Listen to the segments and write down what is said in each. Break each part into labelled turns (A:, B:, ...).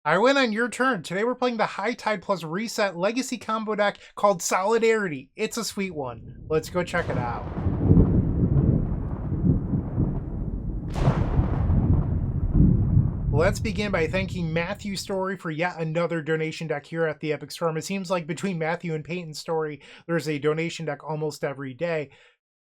A: I went on your turn. Today we're playing the High Tide plus Reset Legacy combo deck called Solidarity. It's a sweet one. Let's go check it out. Let's begin by thanking Matthew Story for yet another donation deck here at the Epic Storm. It seems like between Matthew and Painter Story, there's a donation deck almost every day.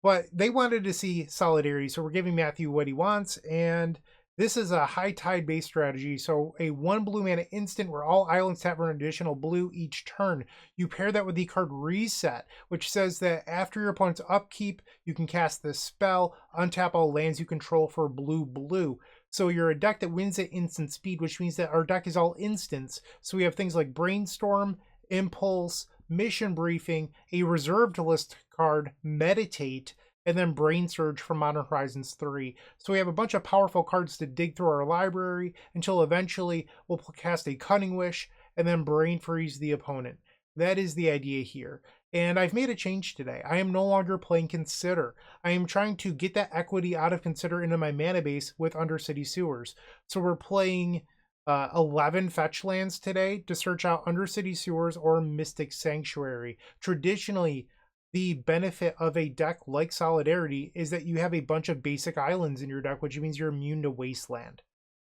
A: But they wanted to see Solidarity, so we're giving Matthew what he wants, and this is a High Tide base strategy, so a 1 blue mana instant where all islands have an additional blue each turn. You pair that with the card Reset, which says that after your opponent's upkeep, you can cast this spell, untap all lands you control for blue. So you're a deck that wins at instant speed, which means that our deck is all instants. So we have things like Brainstorm, Impulse, Mission Briefing, a reserved list card, Meditate, and then Brain Surge from Modern Horizons 3. So we have a bunch of powerful cards to dig through our library until eventually we'll cast a Cunning Wish and then Brain Freeze the opponent. That is the idea here. And I've made a change today. I am no longer playing Consider. I am trying to get that equity out of Consider into my mana base with Undercity Sewers. So we're playing 11 fetch lands today to search out Undercity Sewers or Mystic Sanctuary. Traditionally, the benefit of a deck like Solidarity is that you have a bunch of basic islands in your deck, which means you're immune to Wasteland.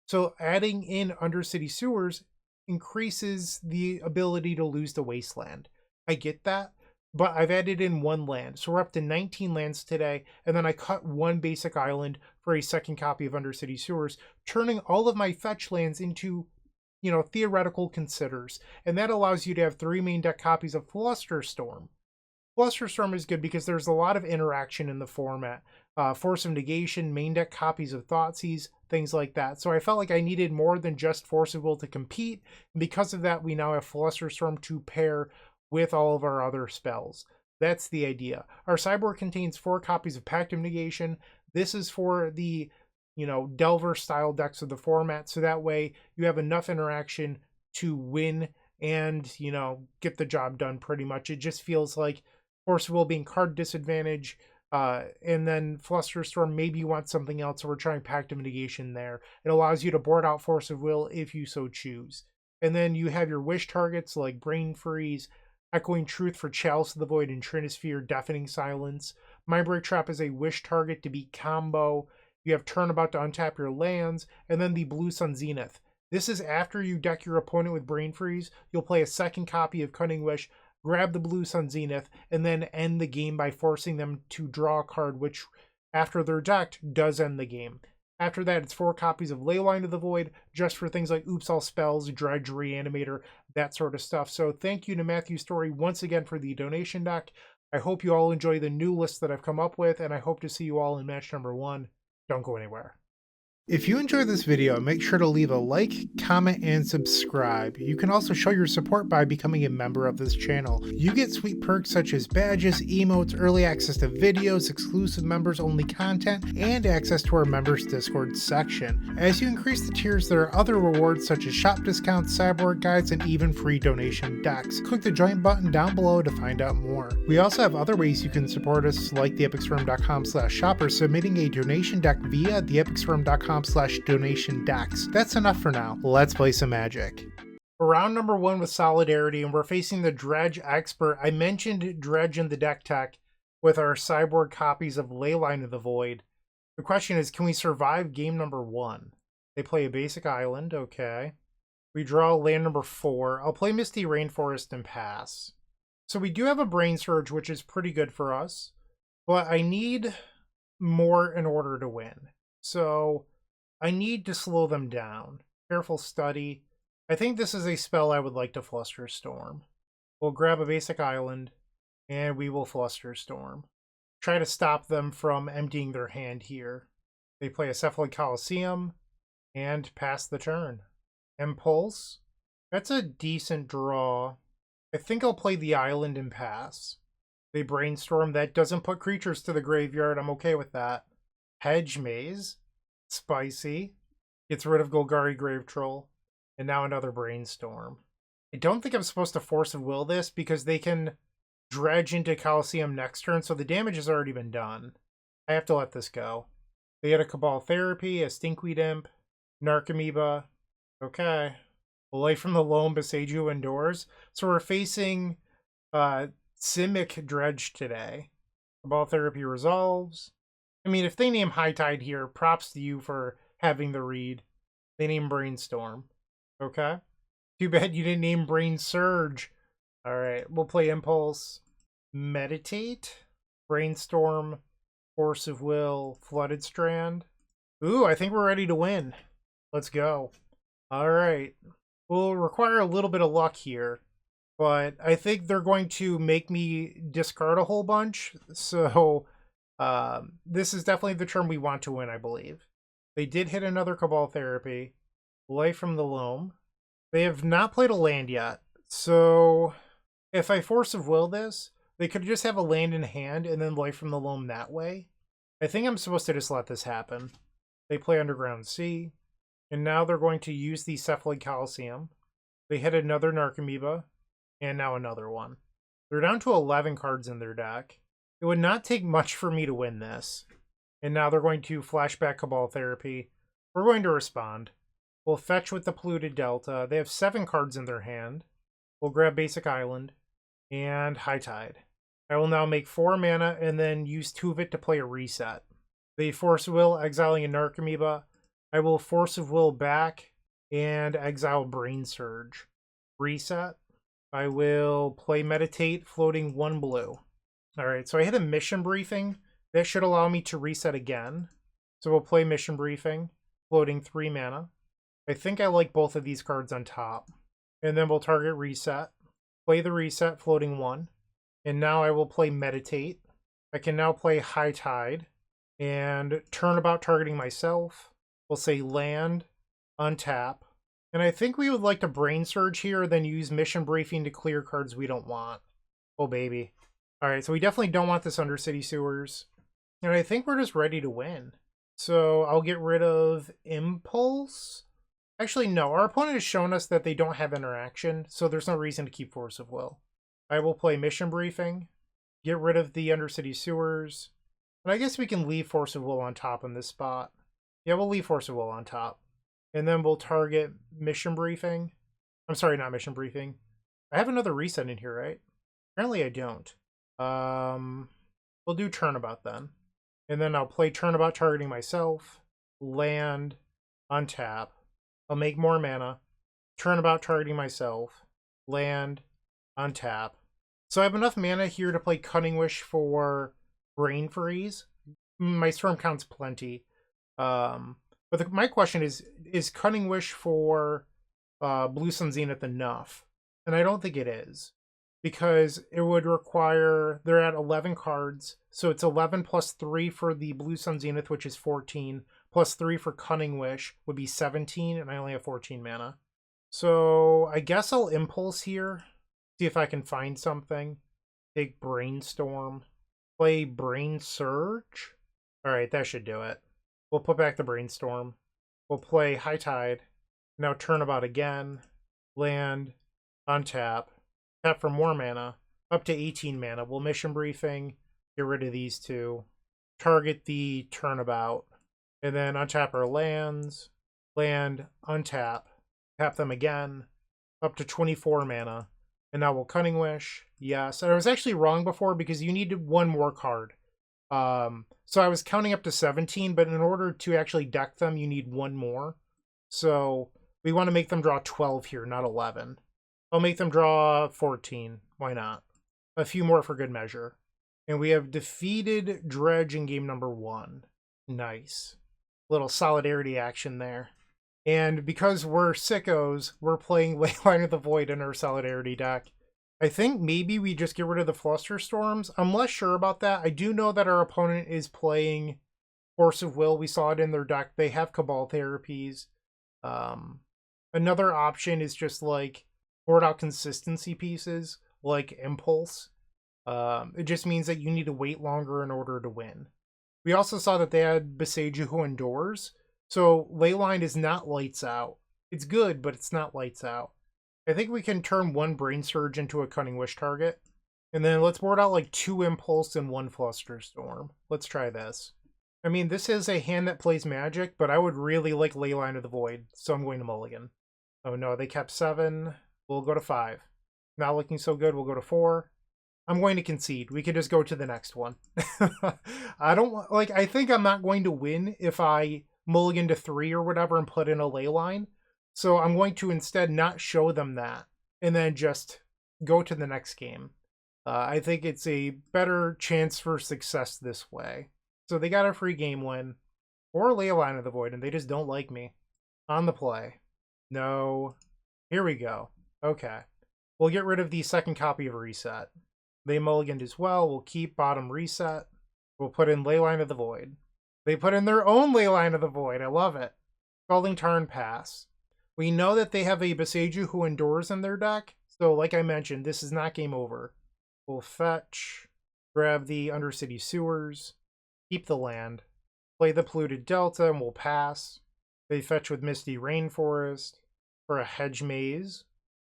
A: So adding in Undercity Sewers increases the ability to lose to Wasteland. I get that, but I've added in 1 land. So we're up to 19 lands today, and then I cut 1 basic island for a second copy of Undercity Sewers, turning all of my fetch lands into, theoretical considers. And that allows you to have 3 main deck copies of Flusterstorm. Flusterstorm is good because there's a lot of interaction in the format. Force of Negation, main deck copies of Thoughtseize, things like that. So I felt like I needed more than just Force of Will to compete. And because of that, we now have Flusterstorm to pair with all of our other spells. That's the idea. Our sideboard contains 4 copies of Pact of Negation. This is for the, Delver style decks of the format. So that way you have enough interaction to win and, get the job done pretty much. It just feels like Force of Will being card disadvantage, and then Flusterstorm, maybe you want something else, so we're trying Pact of Negation there. It allows you to board out Force of Will if you so choose. And then you have your wish targets like Brain Freeze, Echoing Truth for Chalice of the Void and Trinisphere, Deafening Silence. Mindbreak Trap is a wish target to beat combo. You have Turnabout to untap your lands, and then the Blue Sun Zenith. This is after you deck your opponent with Brain Freeze. You'll play a second copy of Cunning Wish, grab the Blue Sun Zenith, and then end the game by forcing them to draw a card, which, after they're decked, does end the game. After that, it's 4 copies of Leyline of the Void, just for things like Oops All Spells, Dredge, Reanimator, that sort of stuff. So thank you to Matthew Story once again for the donation deck. I hope you all enjoy the new list that I've come up with, and I hope to see you all in match number 1. Don't go anywhere. If you enjoyed this video, make sure to leave a like, comment, and subscribe. You can also show your support by becoming a member of this channel. You get sweet perks such as badges, emotes, early access to videos, exclusive members-only content, and access to our members Discord section. As you increase the tiers, there are other rewards such as shop discounts, sideboard guides, and even free donation decks. Click the join button down below to find out more. We also have other ways you can support us, like theepicstorm.com/shop or submitting a donation deck via theepicstorm.com/donation decks. That's enough for now. Let's play some Magic. Round number 1 with Solidarity, and we're facing the Dredge Expert. I mentioned Dredge in the deck tech with our sideboard copies of Leyline of the Void. The question is, can we survive game number 1? They play a basic island, okay. We draw land number 4. I'll play Misty Rainforest and pass. So we do have a Brain Surge, which is pretty good for us, but I need more in order to win. So I need to slow them down. Careful Study. I think this is a spell I would like to Flusterstorm. We'll grab a basic island, and we will Flusterstorm. Try to stop them from emptying their hand here. They play a Cephalid Coliseum, and pass the turn. Impulse. That's a decent draw. I think I'll play the island and pass. They Brainstorm. That doesn't put creatures to the graveyard. I'm okay with that. Hedge Maze. Spicy. Gets rid of Golgari Grave Troll. And now another Brainstorm. I don't think I'm supposed to Force of Will this because they can dredge into Coliseum next turn, so the damage has already been done. I have to let this go. They had a Cabal Therapy, a Stinkweed Imp, Narcomoeba. Okay. Away from the Loam, Beseju indoors. So we're facing Simic Dredge today. Ball Therapy resolves. I mean, if they name High Tide here, props to you for having the read. They name Brainstorm. Okay. Too bad you didn't name Brain Surge. Alright, we'll play Impulse. Meditate. Brainstorm. Force of Will. Flooded Strand. Ooh, I think we're ready to win. Let's go. Alright. We'll require a little bit of luck here. But I think they're going to make me discard a whole bunch. So this is definitely the turn we want to win, I believe. They did hit another Cabal Therapy. Life from the Loam. They have not played a land yet. So if I Force of Will this, they could just have a land in hand and then Life from the Loam that way. I think I'm supposed to just let this happen. They play Underground Sea. And now they're going to use the Cephalid Coliseum. They hit another Narcomoeba. And now another one. They're down to 11 cards in their deck. It would not take much for me to win this. And now they're going to flashback Cabal Therapy. We're going to respond. We'll fetch with the Polluted Delta. They have 7 cards in their hand. We'll grab Basic Island. And High Tide. I will now make 4 mana and then use 2 of it to play a reset. They Force of Will, exiling a Narcomoeba. I will Force of Will back and exile Brain Surge. Reset. I will play Meditate, floating 1 blue. Alright, so I hit a Mission Briefing. That should allow me to reset again. So we'll play Mission Briefing, floating 3 mana. I think I like both of these cards on top. And then we'll target Reset. Play the Reset, floating 1. And now I will play Meditate. I can now play High Tide. And Turnabout targeting myself. We'll say Land, untap. And I think we would like to Brain Surge here, then use Mission Briefing to clear cards we don't want. Oh, baby. Alright, so we definitely don't want this Undercity Sewers. And I think we're just ready to win. So I'll get rid of Impulse. Actually, no. Our opponent has shown us that they don't have interaction, so there's no reason to keep Force of Will. I will play Mission Briefing. Get rid of the Undercity Sewers. And I guess we can leave Force of Will on top in this spot. Yeah, we'll leave Force of Will on top. And then we'll target Mission Briefing. I'm sorry, not Mission Briefing. I have another reset in here, right? Apparently I don't. We'll do Turnabout then. And then I'll play Turnabout targeting myself. Land. Untap. I'll make more mana. Turnabout targeting myself. Land. Untap. So I have enough mana here to play Cunning Wish for Brain Freeze. My Storm count's plenty. But my question is Cunning Wish for Blue Sun Zenith enough? And I don't think it is. Because it would require, they're at 11 cards, so it's 11 plus 3 for the Blue Sun Zenith, which is 14, plus 3 for Cunning Wish would be 17, and I only have 14 mana. So I guess I'll Impulse here, see if I can find something. Take Brainstorm, play Brain Surge. Alright, that should do it. We'll put back the Brainstorm. We'll play High Tide. Now Turnabout again. Land. Untap. Tap for more mana. Up to 18 mana. We'll Mission Briefing. Get rid of these two. Target the Turnabout. And then untap our lands. Land. Untap. Tap them again. Up to 24 mana. And now we'll Cunning Wish. Yes. And I was actually wrong before because you needed one more card. So I was counting up to 17, but in order to actually deck them, you need one more. So we want to make them draw 12 here, not 11. I'll make them draw 14. Why not? A few more for good measure. And we have defeated Dredge in game number 1. Nice. Little solidarity action there. And because we're sickos, we're playing Leyline of the Void in our solidarity deck. I think maybe we just get rid of the Flusterstorms. I'm less sure about that. I do know that our opponent is playing Force of Will. We saw it in their deck. They have Cabal Therapies. Another option is just like board out consistency pieces, like Impulse. It just means that you need to wait longer in order to win. We also saw that they had Beseju indoors. So Leyline is not lights out. It's good, but it's not lights out. I think we can turn one Brain Surge into a Cunning Wish target. And then let's board out like 2 Impulse and 1 Flusterstorm. Let's try this. I mean, this is a hand that plays Magic, but I would really like Leyline of the Void, so I'm going to mulligan. Oh no, they kept 7. We'll go to 5. Not looking so good. We'll go to 4. I'm going to concede. We can just go to the next one. I don't like. I think I'm not going to win if I mulligan to 3 or whatever and put in a ley line. So I'm going to instead not show them that and then just go to the next game. I think it's a better chance for success this way. So they got a free game win or a ley line of the void, and they just don't like me. On the play. No. Here we go. Okay. We'll get rid of the second copy of Reset. They mulliganed as well. We'll keep bottom Reset. We'll put in Leyline of the Void. They put in their own Leyline of the Void. I love it. Scalding Tarn pass. We know that they have a Boseiju who endures in their deck. So like I mentioned, this is not game over. We'll fetch. Grab the Undercity Sewers. Keep the land. Play the Polluted Delta and we'll pass. They fetch with Misty Rainforest for a Hedge Maze.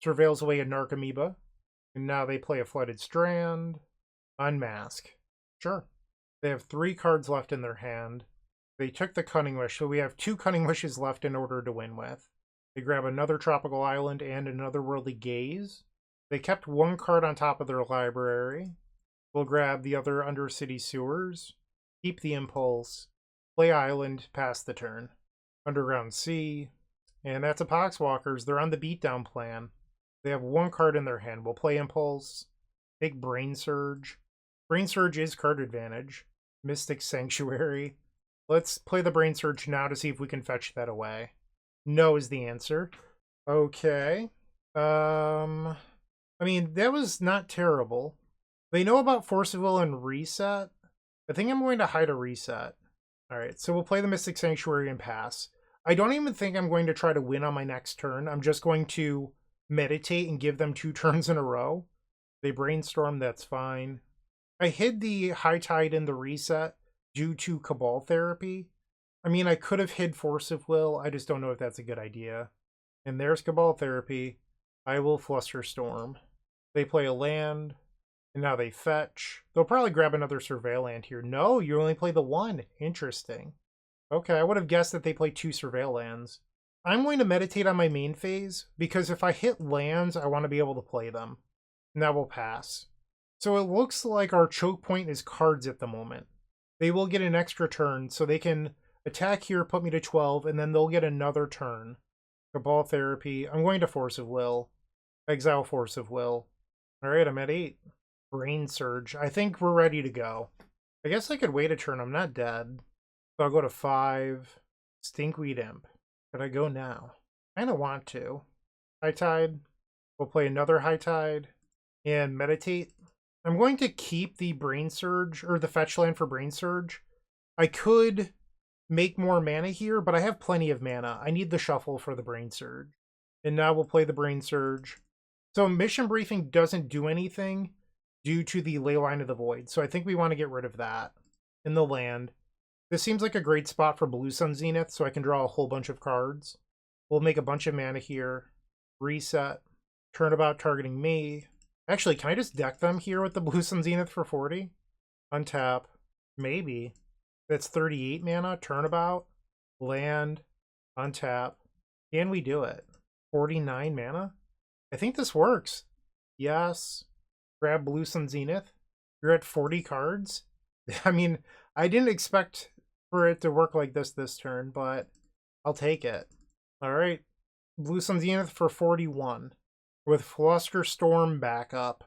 A: Surveils away a Narcomoeba. And now they play a Flooded Strand. Unmask. Sure. They have 3 cards left in their hand. They took the Cunning Wish, so we have 2 Cunning Wishes left in order to win with. They grab another Tropical Island and another Worldly Gaze. They kept 1 card on top of their library. We'll grab the other Undercity Sewers. Keep the Impulse. Play Island, pass the turn. Underground Sea. And that's a Poxwalkers. They're on the beatdown plan. They have 1 card in their hand. We'll play Impulse. Take Brain Surge. Brain Surge is card advantage. Mystic Sanctuary. Let's play the Brain Surge now to see if we can fetch that away. No is the answer. Okay. I mean, that was not terrible. They know about Force of Will and Reset. I think I'm going to hide a Reset. Alright, so we'll play the Mystic Sanctuary and pass. I don't even think I'm going to try to win on my next turn. I'm just going to meditate and give them 2 turns in a row. They brainstorm, that's fine. I hid the High Tide in the Reset due to Cabal Therapy. I mean, I could have hid Force of Will. I just don't know if that's a good idea. And there's Cabal Therapy. I will Flusterstorm. They play a land. And now they fetch. They'll probably grab another Surveil land here. No, you only play the 1. Interesting. Okay, I would have guessed that they play 2 Surveil lands. I'm going to meditate on my main phase, because if I hit lands, I want to be able to play them. And that will pass. So it looks like our choke point is cards at the moment. They will get an extra turn, so they can attack here, put me to 12, and then they'll get another turn. Cabal Therapy. I'm going to Force of Will. Exile Force of Will. Alright, I'm at 8. Brain Surge. I think we're ready to go. I guess I could wait a turn. I'm not dead. So I'll go to 5. Stinkweed Imp. Could I go now? I kind of want to. High Tide. We'll play another High Tide. And meditate. I'm going to keep the Brain Surge, or the fetch land for Brain Surge. I could make more mana here, but I have plenty of mana. I need the shuffle for the Brain Surge. And now we'll play the Brain Surge. So Mission Briefing doesn't do anything due to the Leyline of the Void. So I think we want to get rid of that in the land. This seems like a great spot for Blue Sun Zenith, so I can draw a whole bunch of cards. We'll make a bunch of mana here. Reset. Turnabout targeting me. Actually, can I just deck them here with the Blue Sun Zenith for 40? Untap. Maybe. That's 38 mana. Turnabout. Land. Untap. Can we do it? 49 mana? I think this works. Yes. Grab Blue Sun Zenith. You're at 40 cards. I mean, I didn't expect for it to work like this turn, but I'll take it. Alright. Blue Sun Zenith for 41. With Flusterstorm back up.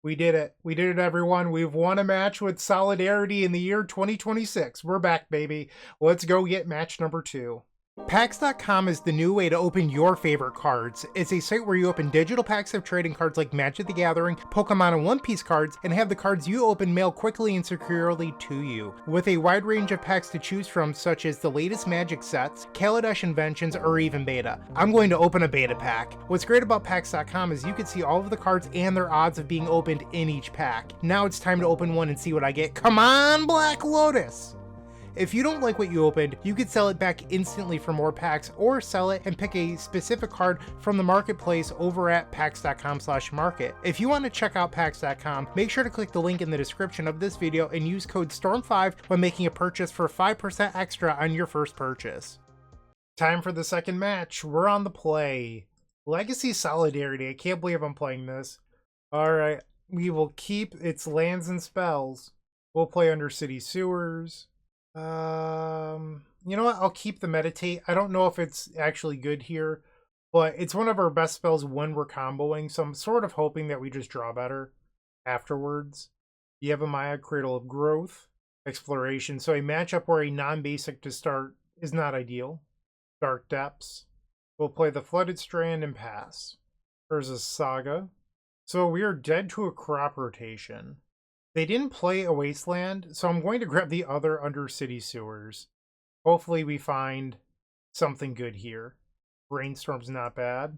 A: We did it. We did it, everyone. We've won a match with Solidarity in the year 2026. We're back, baby. Let's go get match number 2. Packs.com is the new way to open your favorite cards. It's a site where you open digital packs of trading cards like Magic the Gathering, Pokemon, and One Piece cards, and have the cards you open mailed quickly and securely to you. With a wide range of packs to choose from, such as the latest Magic sets, Kaladesh Inventions, or even Beta. I'm going to open a Beta pack. What's great about Packs.com is you can see all of the cards and their odds of being opened in each pack. Now it's time to open one and see what I get. Come on, Black Lotus! If you don't like what you opened, you could sell it back instantly for more packs, or sell it and pick a specific card from the marketplace over at packs.com/market. If you want to check out packs.com, make sure to click the link in the description of this video and use code STORM5 when making a purchase for 5% extra on your first purchase. Time for the second match. We're on the play. Legacy Solidarity. I can't believe I'm playing this. Alright, we will keep its lands and spells. We'll play Undercity Sewers. You know what? I'll keep the Meditate. I don't know if it's actually good here, but it's one of our best spells when we're comboing, so I'm sort of hoping that we just draw better afterwards. Yevamaya, Cradle of Growth, Exploration. So a matchup where a non-basic to start is not ideal. Dark Depths. We'll play the Flooded Strand and pass. Urza's Saga. So we are dead to a crop rotation. They didn't play a Wasteland, so I'm going to grab the other Undercity Sewers. Hopefully we find something good here. Brainstorm's not bad.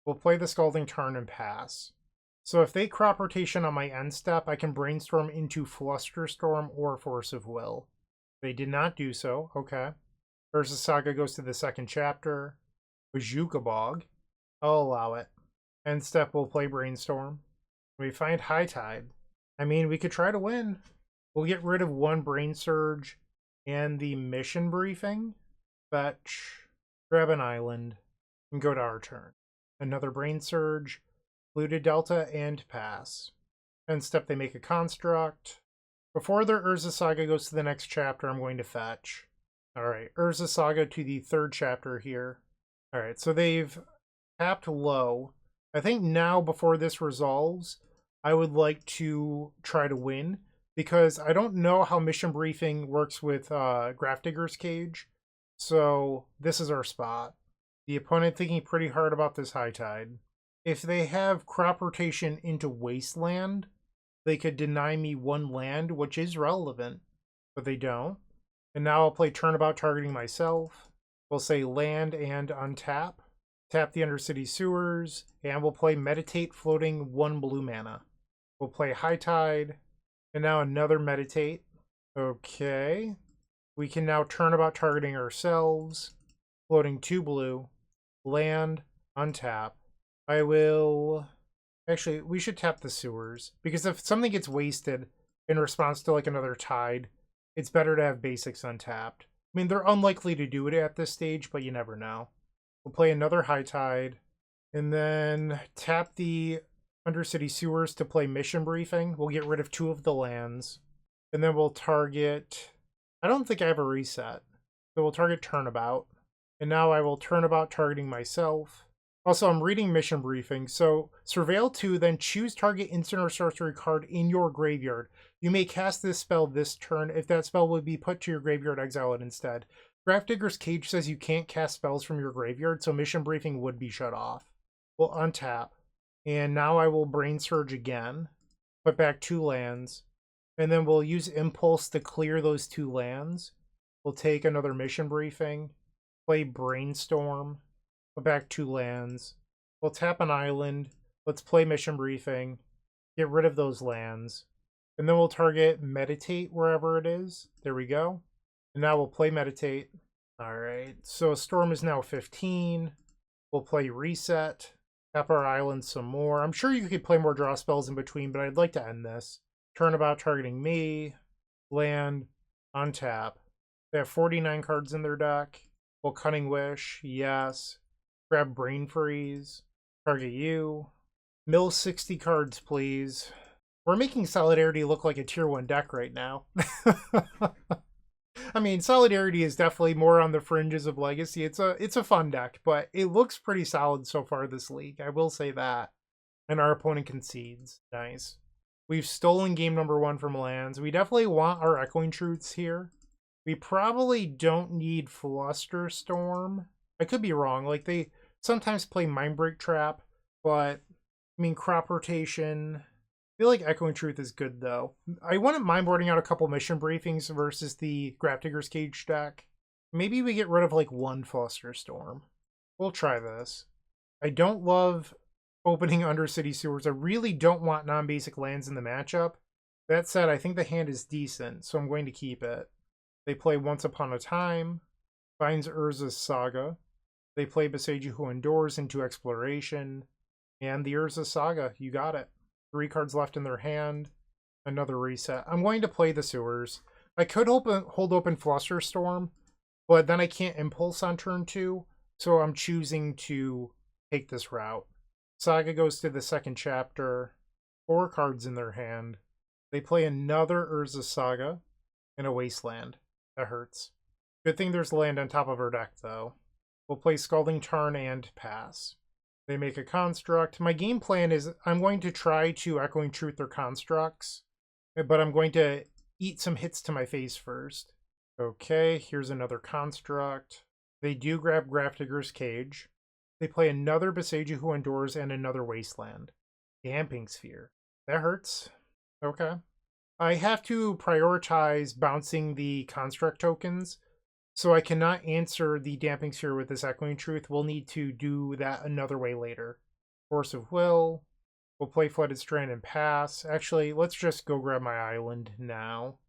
A: We'll play the Scalding Tarn and pass. So if they crop rotation on my end step, I can Brainstorm into Flusterstorm or Force of Will. They did not do so. Okay. Urza's Saga goes to the second chapter. Bajuka Bog. I'll allow it. End step, we'll play Brainstorm. We find High Tide. I mean, we could try to win. We'll get rid of one Brain Surge and the Mission Briefing. Fetch. Grab an island. And go to our turn. Another Brain Surge. Polluted Delta and pass. End step, they make a Construct. Before their Urza Saga goes to the next chapter, I'm going to fetch. Alright, Urza Saga to the third chapter here. Alright, so they've tapped low. I think now, before this resolves, I would like to try to win, because I don't know how Mission Briefing works with Grafdigger's Cage, so this is our spot. The opponent thinking pretty hard about this High Tide. If they have crop rotation into Wasteland, they could deny me one land, which is relevant, but they don't. And now I'll play Turnabout targeting myself. We'll say land and untap. Tap the Undercity Sewers, and we'll play Meditate floating 1 blue mana. We'll play High Tide, and now another Meditate. Okay. We can now Turnabout targeting ourselves. Floating 2 blue. Land, untap. I will... Actually, we should tap the Sewers, because if something gets wasted in response to like another Tide, it's better to have basics untapped. I mean, they're unlikely to do it at this stage, but you never know. We'll play another High Tide, and then tap the Undercity Sewers to play Mission Briefing. We'll get rid of 2 of the lands, and then we'll target... I don't think I have a reset, so we'll target Turnabout. And now I will Turnabout targeting myself. Also, I'm reading Mission Briefing, so Surveil 2, then choose target instant or sorcery card in your graveyard. You may cast this spell this turn. If that spell would be put to your graveyard, exile it instead. Grafdigger's Cage says you can't cast spells from your graveyard, so Mission Briefing would be shut off. We'll untap. And now I will Brain Surge again. Put back 2 lands. And then we'll use Impulse to clear those 2 lands. We'll take another Mission Briefing. Play Brainstorm. Put back 2 lands. We'll tap an island. Let's play Mission Briefing. Get rid of those lands. And then we'll target Meditate wherever it is. There we go. And now we'll play Meditate. Alright, so Storm is now 15. We'll play Reset. Tap our island some more. I'm sure you could play more draw spells in between, but I'd like to end this. Turnabout targeting me. Land. Untap. They have 49 cards in their deck. We'll Cunning Wish. Yes. Grab Brain Freeze. Target you. Mill 60 cards, please. We're making Solidarity look like a tier 1 deck right now. I mean, Solidarity is definitely more on the fringes of Legacy. It's a fun deck, but it looks pretty solid so far this league. I will say that. And our opponent concedes. Nice. We've stolen game number 1 from lands. We definitely want our Echoing Truths here. We probably don't need Flusterstorm. I could be wrong. Like, they sometimes play Mindbreak Trap, but, I mean, Crop Rotation. I feel like Echoing Truth is good, though. I wouldn't mind boarding out a couple Mission Briefings versus the Grafdigger's Cage deck. Maybe we get rid of, like, 1 Flusterstorm. We'll try this. I don't love opening Undercity Sewers. I really don't want non-basic lands in the matchup. That said, I think the hand is decent, so I'm going to keep it. They play Once Upon a Time. Finds Urza's Saga. They play Besage Who Endures into Exploration. And the Urza Saga. You got it. 3 cards left in their hand. Another reset. I'm going to play the Sewers. I could hold open Flusterstorm, but then I can't Impulse on turn 2. So I'm choosing to take this route. Saga goes to the second chapter. 4 cards in their hand. They play another Urza Saga and a Wasteland. That hurts. Good thing there's land on top of our deck, though. We'll play Scalding Tarn and pass. They make a construct. My game plan is I'm going to try to Echoing Truth their constructs, but I'm going to eat some hits to my face first. Okay, here's another construct. They do grab Grafdigger's Cage. They play another Boseiju Who Endures and another Wasteland. Damping Sphere. That hurts. Okay. I have to prioritize bouncing the construct tokens, so I cannot answer the Damping Sphere with this Echoing Truth. We'll need to do that another way later. Force of Will. We'll play Flooded Strand and pass. Actually, let's just go grab my island now.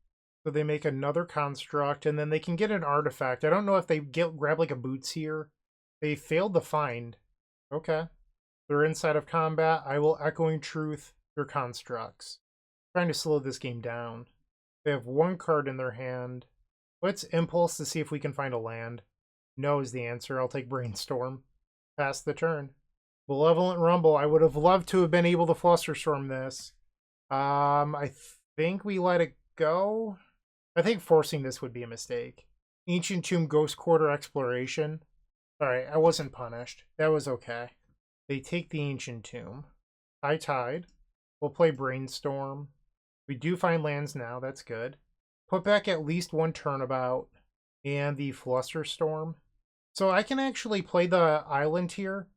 A: So they make another construct, and then they can get an artifact. I don't know if they grab like a Boots here. They failed to find. Okay. They're inside of combat. I will Echoing Truth their constructs. Trying to slow this game down. They have 1 card in their hand. Let's Impulse to see if we can find a land. No is the answer. I'll take Brainstorm. Pass the turn. Malevolent Rumble. I would have loved to have been able to Flusterstorm this. I think we let it go. I think forcing this would be a mistake. Ancient Tomb Ghost Quarter Exploration. Alright, I wasn't punished. That was okay. They take the Ancient Tomb. High Tide. We'll play Brainstorm. We do find lands now. That's good. Put back at least 1 Turnabout and the Flusterstorm. So I can actually play the island here.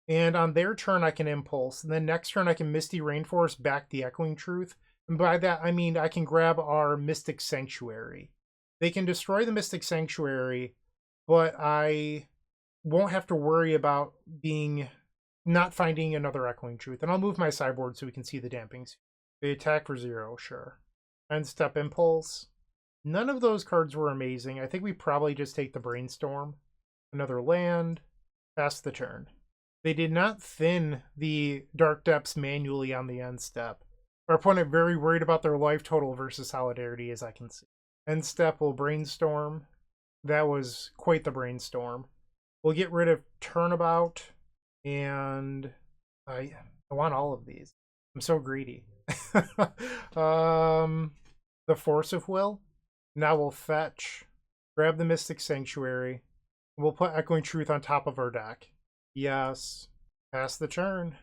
A: And on their turn, I can Impulse. And then next turn, I can Misty Rainforest back the Echoing Truth. And by that, I mean I can grab our Mystic Sanctuary. They can destroy the Mystic Sanctuary, but I won't have to worry about not finding another Echoing Truth. And I'll move my sideboard so we can see the dampings. They attack for 0, sure. End step Impulse. None of those cards were amazing. I think we probably just take the Brainstorm. Another land. Pass the turn. They did not thin the Dark Depths manually on the end step. Our opponent very worried about their life total versus Solidarity, as I can see. End step will Brainstorm. That was quite the Brainstorm. We'll get rid of Turnabout. And I want all of these. I'm so greedy. The Force of Will. Now we'll fetch. Grab the Mystic Sanctuary. We'll put Echoing Truth on top of our deck. Yes. Pass the turn.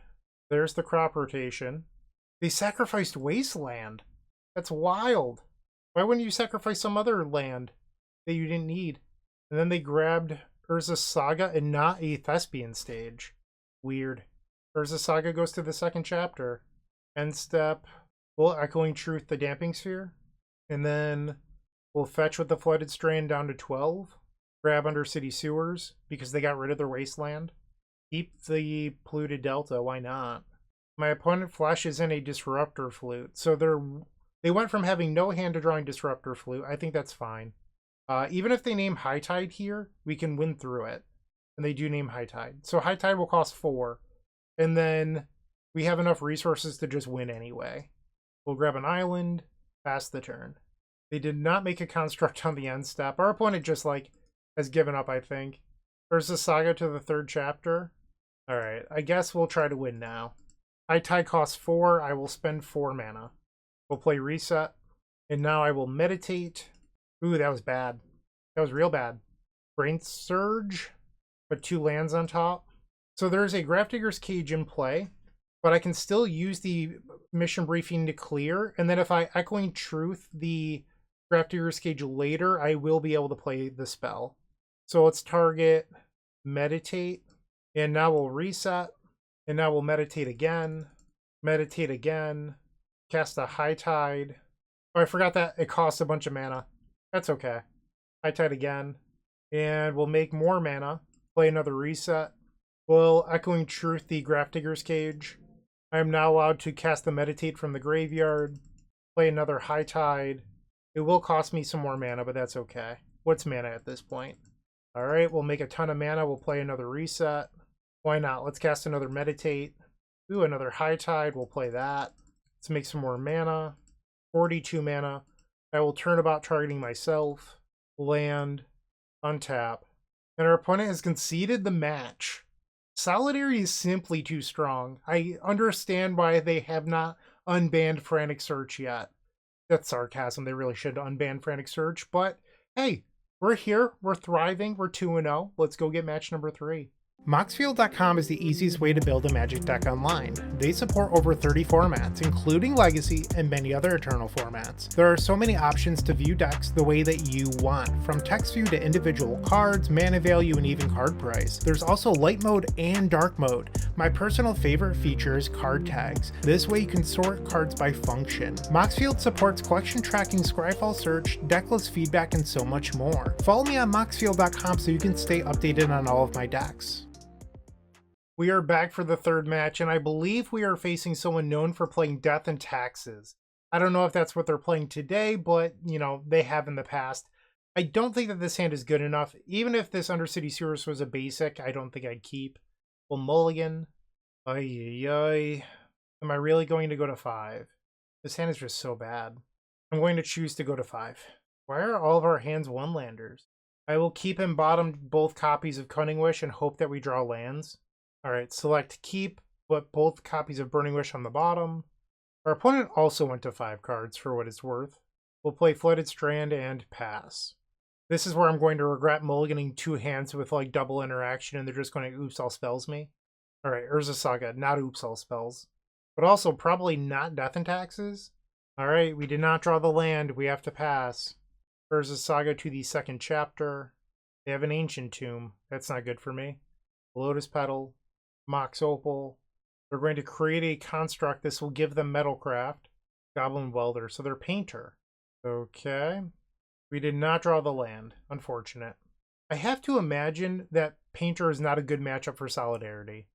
A: There's the crop rotation. They sacrificed Wasteland. That's wild. Why wouldn't you sacrifice some other land that you didn't need? And then they grabbed Urza Saga and not a Thespian stage. Weird. Urza Saga goes to the second chapter. End step. We'll Echoing Truth the Damping Sphere. And then we'll fetch with the Flooded Strand down to 12. Grab Undercity Sewers because they got rid of their Wasteland. Keep the Polluted Delta. Why not? My opponent flashes in a Disruptor Flute. So they went from having no hand to drawing Disruptor Flute. I think that's fine. Even if they name High Tide here, we can win through it. And they do name High Tide. So High Tide will cost 4. And then we have enough resources to just win anyway. We'll grab an island. Pass the turn. They did not make a construct on the end step. Our opponent just has given up, I think. There's the Saga to the third chapter. Alright, I guess we'll try to win now. High Tide costs 4. I will spend 4 mana. We'll play Reset. And now I will Meditate. Ooh, that was bad. That was real bad. Brain Surge. But 2 lands on top. So there's a Grafdigger's Cage in play. But I can still use the mission briefing to clear. And then if I Echoing Truth the Grafdigger's Cage later, I will be able to play the spell. So let's target Meditate. And now we'll Reset. And now we'll Meditate again. Meditate again. Cast a High Tide. Oh, I forgot that it costs a bunch of mana. That's okay. High Tide again. And we'll make more mana. Play another Reset. We'll Echoing Truth the Grafdigger's Cage. I am now allowed to cast the Meditate from the graveyard. Play another High Tide. It will cost me some more mana, but that's okay. What's mana at this point? Alright, we'll make a ton of mana. We'll play another Reset. Why not? Let's cast another Meditate. Ooh, another High Tide. We'll play that. Let's make some more mana. 42 mana. I will Turnabout targeting myself. Land. Untap. And our opponent has conceded the match. Solidarity is simply too strong. I understand why they have not unbanned Frantic Search yet. That's sarcasm. They really should unban Frantic Search. But hey, we're here. We're thriving. We're 2-0. Let's go get match number 3. Moxfield.com is the easiest way to build a Magic deck online. They support over 30 formats, including Legacy and many other Eternal formats. There are so many options to view decks the way that you want, from text view to individual cards, mana value, and even card price. There's also light mode and dark mode. My personal favorite feature is card tags. This way you can sort cards by function. Moxfield supports collection tracking, Scryfall search, decklist feedback, and so much more. Follow me on Moxfield.com so you can stay updated on all of my decks. We are back for the third match, and I believe we are facing someone known for playing Death and Taxes. I don't know if that's what they're playing today, but, you know, they have in the past. I don't think that this hand is good enough. Even if this Undercity Sewers was a basic, I don't think I'd keep. Well, mulligan. Ay, ay, ay. Am I really going to go to 5? This hand is just so bad. I'm going to choose to go to 5. Why are all of our hands one-landers? I will keep in bottom both copies of Cunning Wish and hope that we draw lands. Alright, select keep, but both copies of Burning Wish on the bottom. Our opponent also went to 5 cards for what it's worth. We'll play Flooded Strand and pass. This is where I'm going to regret mulliganing 2 hands with like double interaction and they're just going to oops all spells me. Alright, Urza Saga, not oops all spells. But also probably not Death and Taxes. Alright, we did not draw the land, we have to pass. Urza Saga to the second chapter. They have an Ancient Tomb, that's not good for me. Lotus Petal. Mox Opal. They're going to create a construct. This will give them Metalcraft. Goblin Welder. So they're Painter. Okay. We did not draw the land. Unfortunate. I have to imagine that Painter is not a good matchup for Solidarity.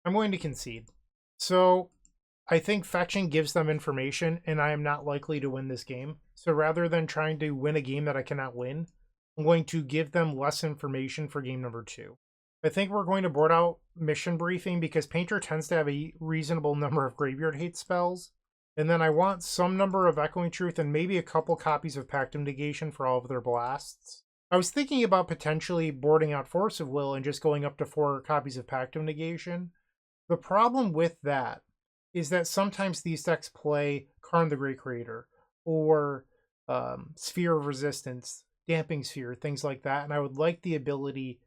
A: I'm going to concede. So I think fetching gives them information, and I am not likely to win this game. So rather than trying to win a game that I cannot win, I'm going to give them less information for game number 2. I think we're going to board out Mission Briefing because Painter tends to have a reasonable number of Graveyard Hate spells. And then I want some number of Echoing Truth and maybe a couple copies of Pact of Negation for all of their blasts. I was thinking about potentially boarding out Force of Will and just going up to 4 copies of Pact of Negation. The problem with that is that sometimes these decks play Karn the Great Creator or Sphere of Resistance, Damping Sphere, things like that. And I would like the ability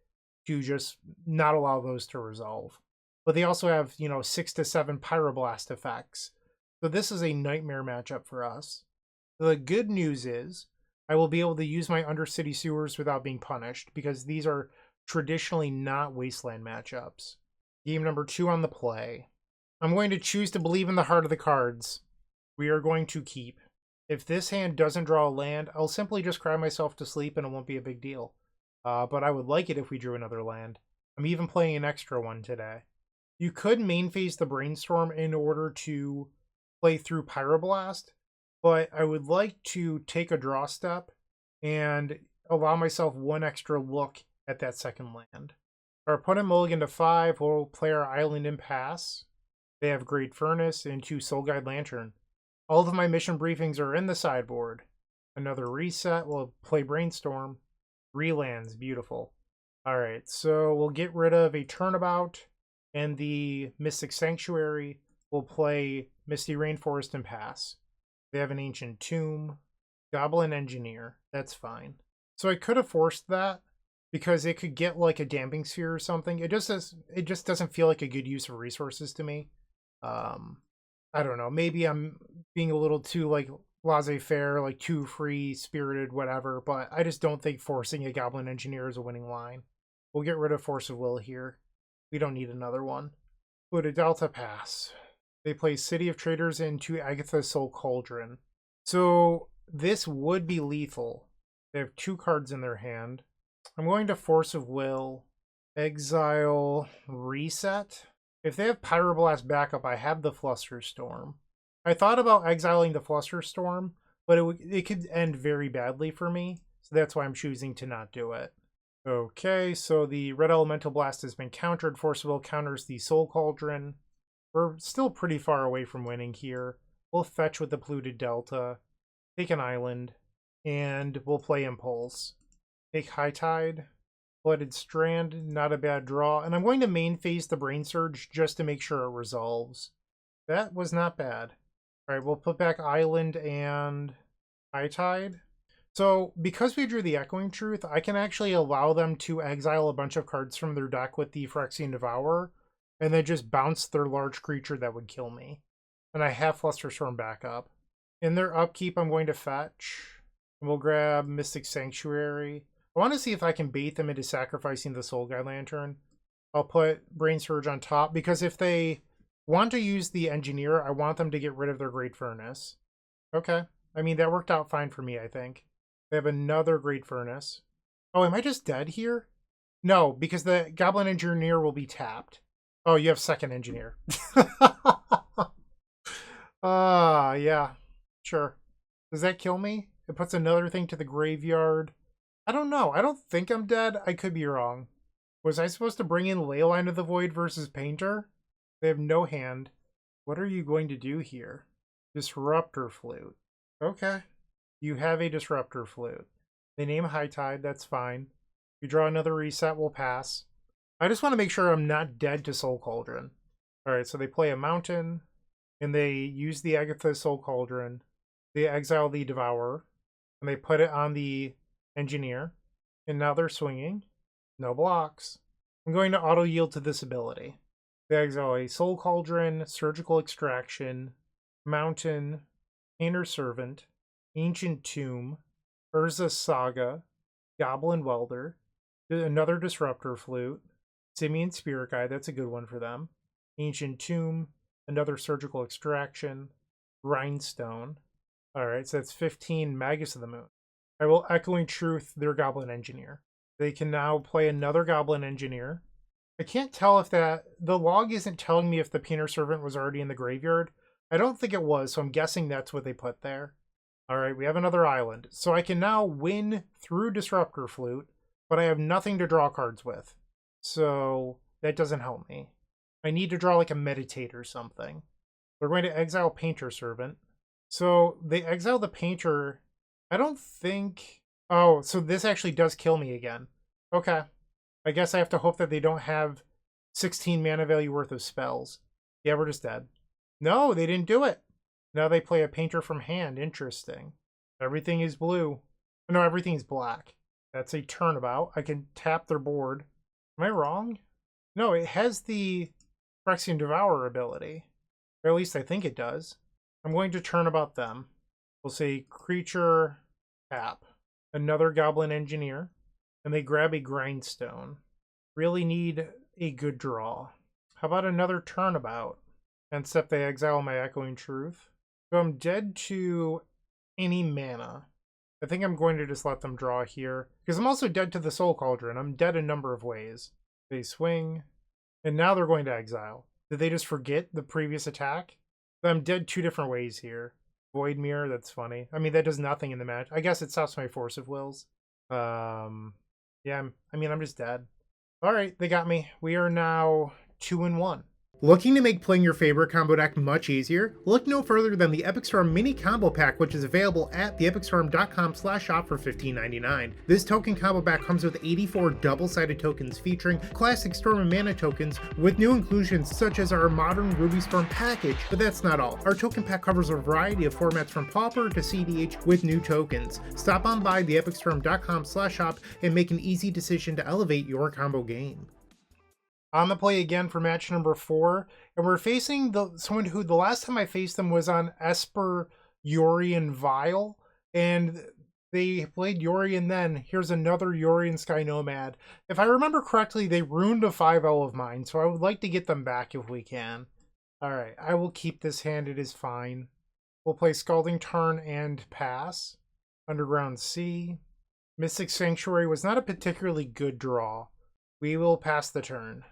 A: to just not allow those to resolve. But they also have, 6 to 7 Pyroblast effects. So this is a nightmare matchup for us. The good news is I will be able to use my Undercity Sewers without being punished because these are traditionally not Wasteland matchups. Game number 2 on the play. I'm going to choose to believe in the heart of the cards. We are going to keep. If this hand doesn't draw a land, I'll simply just cry myself to sleep and it won't be a big deal. But I would like it if we drew another land. I'm even playing an extra one today. You could main phase the Brainstorm in order to play through Pyroblast, but I would like to take a draw step and allow myself one extra look at that second land. Our opponent mulligan to 5 will play our Island and pass. They have Great Furnace and 2 Soul Guide Lantern. All of my mission briefings are in the sideboard. Another reset, we'll play Brainstorm. Relands, beautiful. Alright, so we'll get rid of a Turnabout and the Mystic Sanctuary. We'll play Misty Rainforest and pass. They have an Ancient Tomb. Goblin Engineer, that's fine. So I could have forced that because it could get like a Damping Sphere or something. It just doesn't feel like a good use of resources to me. I don't know, maybe I'm being a little too like laissez-faire, like too free-spirited, whatever, but I just don't think forcing a Goblin Engineer is a winning line. We'll get rid of Force of Will here. We don't need another one. Go to Delta pass. They play City of Traders into Agatha Soul Cauldron. So this would be lethal. They have 2 cards in their hand. I'm going to Force of Will, exile, reset. If they have Pyroblast backup, I have the Flusterstorm. I thought about exiling the Flusterstorm, but it could end very badly for me, so that's why I'm choosing to not do it. Okay, so the Red Elemental Blast has been countered. Force of Will counters the Soul Cauldron. We're still pretty far away from winning here. We'll fetch with the Polluted Delta, take an island, and we'll play Impulse. Take High Tide. Blooded Strand, not a bad draw. And I'm going to main phase the Brain Surge just to make sure it resolves. That was not bad. All right, we'll put back Island and High Tide. So because we drew the Echoing Truth, I can actually allow them to exile a bunch of cards from their deck with the Phyrexian Devourer, and then just bounce their large creature that would kill me. And I have Flusterstorm back up. In their upkeep, I'm going to fetch. And we'll grab Mystic Sanctuary. I want to see if I can bait them into sacrificing the Soul Guide Lantern. I'll put Brain Surge on top, because if they want to use the Engineer, I want them to get rid of their Great Furnace. Okay. I mean, that worked out fine for me, I think. They have another Great Furnace. Oh, am I just dead here? No, because the Goblin Engineer will be tapped. Oh, you have second Engineer. Yeah. Sure. Does that kill me? It puts another thing to the graveyard. I don't know. I don't think I'm dead. I could be wrong. Was I supposed to bring in Leyline of the Void versus Painter? They have no hand. What are you going to do here? Disruptor Flute. Okay. You have a Disruptor Flute. They name High Tide. That's fine. You draw another reset. We'll pass. I just want to make sure I'm not dead to Soul Cauldron. Alright, so they play a Mountain. And they use the Agatha Soul Cauldron. They exile the Devourer. And they put it on the Engineer. And now they're swinging. No blocks. I'm going to auto-yield to this ability. They exile a Soul Cauldron, Surgical Extraction, Mountain, Painter Servant, Ancient Tomb, Urza Saga, Goblin Welder, another Disruptor Flute, Simian Spirit Guide, that's a good one for them, Ancient Tomb, another Surgical Extraction, Grindstone. Alright, so that's 15 Magus of the Moon. I will Echoing Truth their Goblin Engineer. They can now play another Goblin Engineer. I can't tell if the log isn't telling me if the Painter Servant was already in the graveyard. I don't think it was, so I'm guessing that's what they put there. Alright, we have another island. So I can now win through Disruptor Flute, but I have nothing to draw cards with. So that doesn't help me. I need to draw like a Meditate or something. They're going to exile Painter Servant. So they exile the Painter. I don't think... Oh, so this actually does kill me again. Okay. I guess I have to hope that they don't have 16 mana value worth of spells. Yeah, we're just dead. No, they didn't do it. Now they play a Painter from hand. Interesting. Everything is blue. No, everything is black. That's a turnabout. I can tap their board. Am I wrong? No, it has the Phyrexian Devourer ability. Or at least I think it does. I'm going to turnabout them. We'll say creature, tap. Another Goblin Engineer. And they grab a Grindstone. Really need a good draw. How about another turnabout? Except they exile my Echoing Truth. So I'm dead to any mana. I think I'm going to just let them draw here. Because I'm also dead to the Soul Cauldron. I'm dead a number of ways. They swing. And now they're going to exile. Did they just forget the previous attack? I'm dead two different ways here. Void Mirror, that's funny. I mean, that does nothing in the match. I guess it stops my Force of Wills. Yeah, I'm just dead. Alright, they got me. We are now 2-1. Looking to make playing your favorite combo deck much easier? Look no further than the Epic Storm Mini Combo Pack, which is available at theepicstorm.com/shop for $15.99. This token combo pack comes with 84 double-sided tokens featuring classic Storm and Mana tokens with new inclusions such as our modern Ruby Storm package, but that's not all. Our token pack covers a variety of formats from Pauper to CDH with new tokens. Stop on by theepicstorm.com/shop and make an easy decision to elevate your combo game. On the play again for match number 4, and we're facing someone who the last time I faced them was on Esper Yorion Vile, and they played Yorion then. Here's another Yorion Sky Nomad. If I remember correctly, they ruined a 5-0 of mine, so I would like to get them back if we can. Alright, I will keep this hand, it is fine. We'll play Scalding Tarn and pass. Underground Sea. Mystic Sanctuary was not a particularly good draw. We will pass the turn.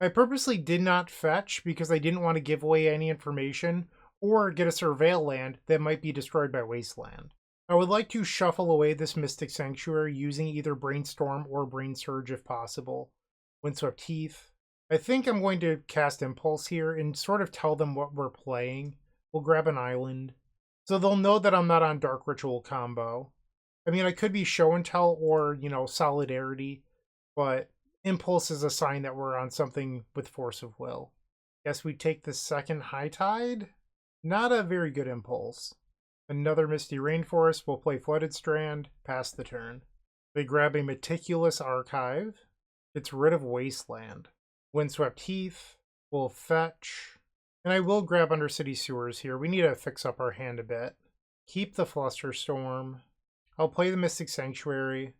A: I purposely did not fetch because I didn't want to give away any information or get a surveil land that might be destroyed by Wasteland. I would like to shuffle away this Mystic Sanctuary using either Brainstorm or Brain Surge if possible. Windswept Heath. I think I'm going to cast Impulse here and sort of tell them what we're playing. We'll grab an island. So they'll know that I'm not on Dark Ritual combo. I mean, I could be Show and Tell or, Solidarity. but Impulse is a sign that we're on something with Force of Will. Guess we take the second High Tide. Not a very good Impulse. Another Misty Rainforest. We'll play Flooded Strand. Pass the turn. They grab a Meticulous Archive. Gets rid of Wasteland. Windswept Heath. We'll fetch. And I will grab Undercity Sewers here. We need to fix up our hand a bit. Keep the Flusterstorm. I'll play the Mystic Sanctuary.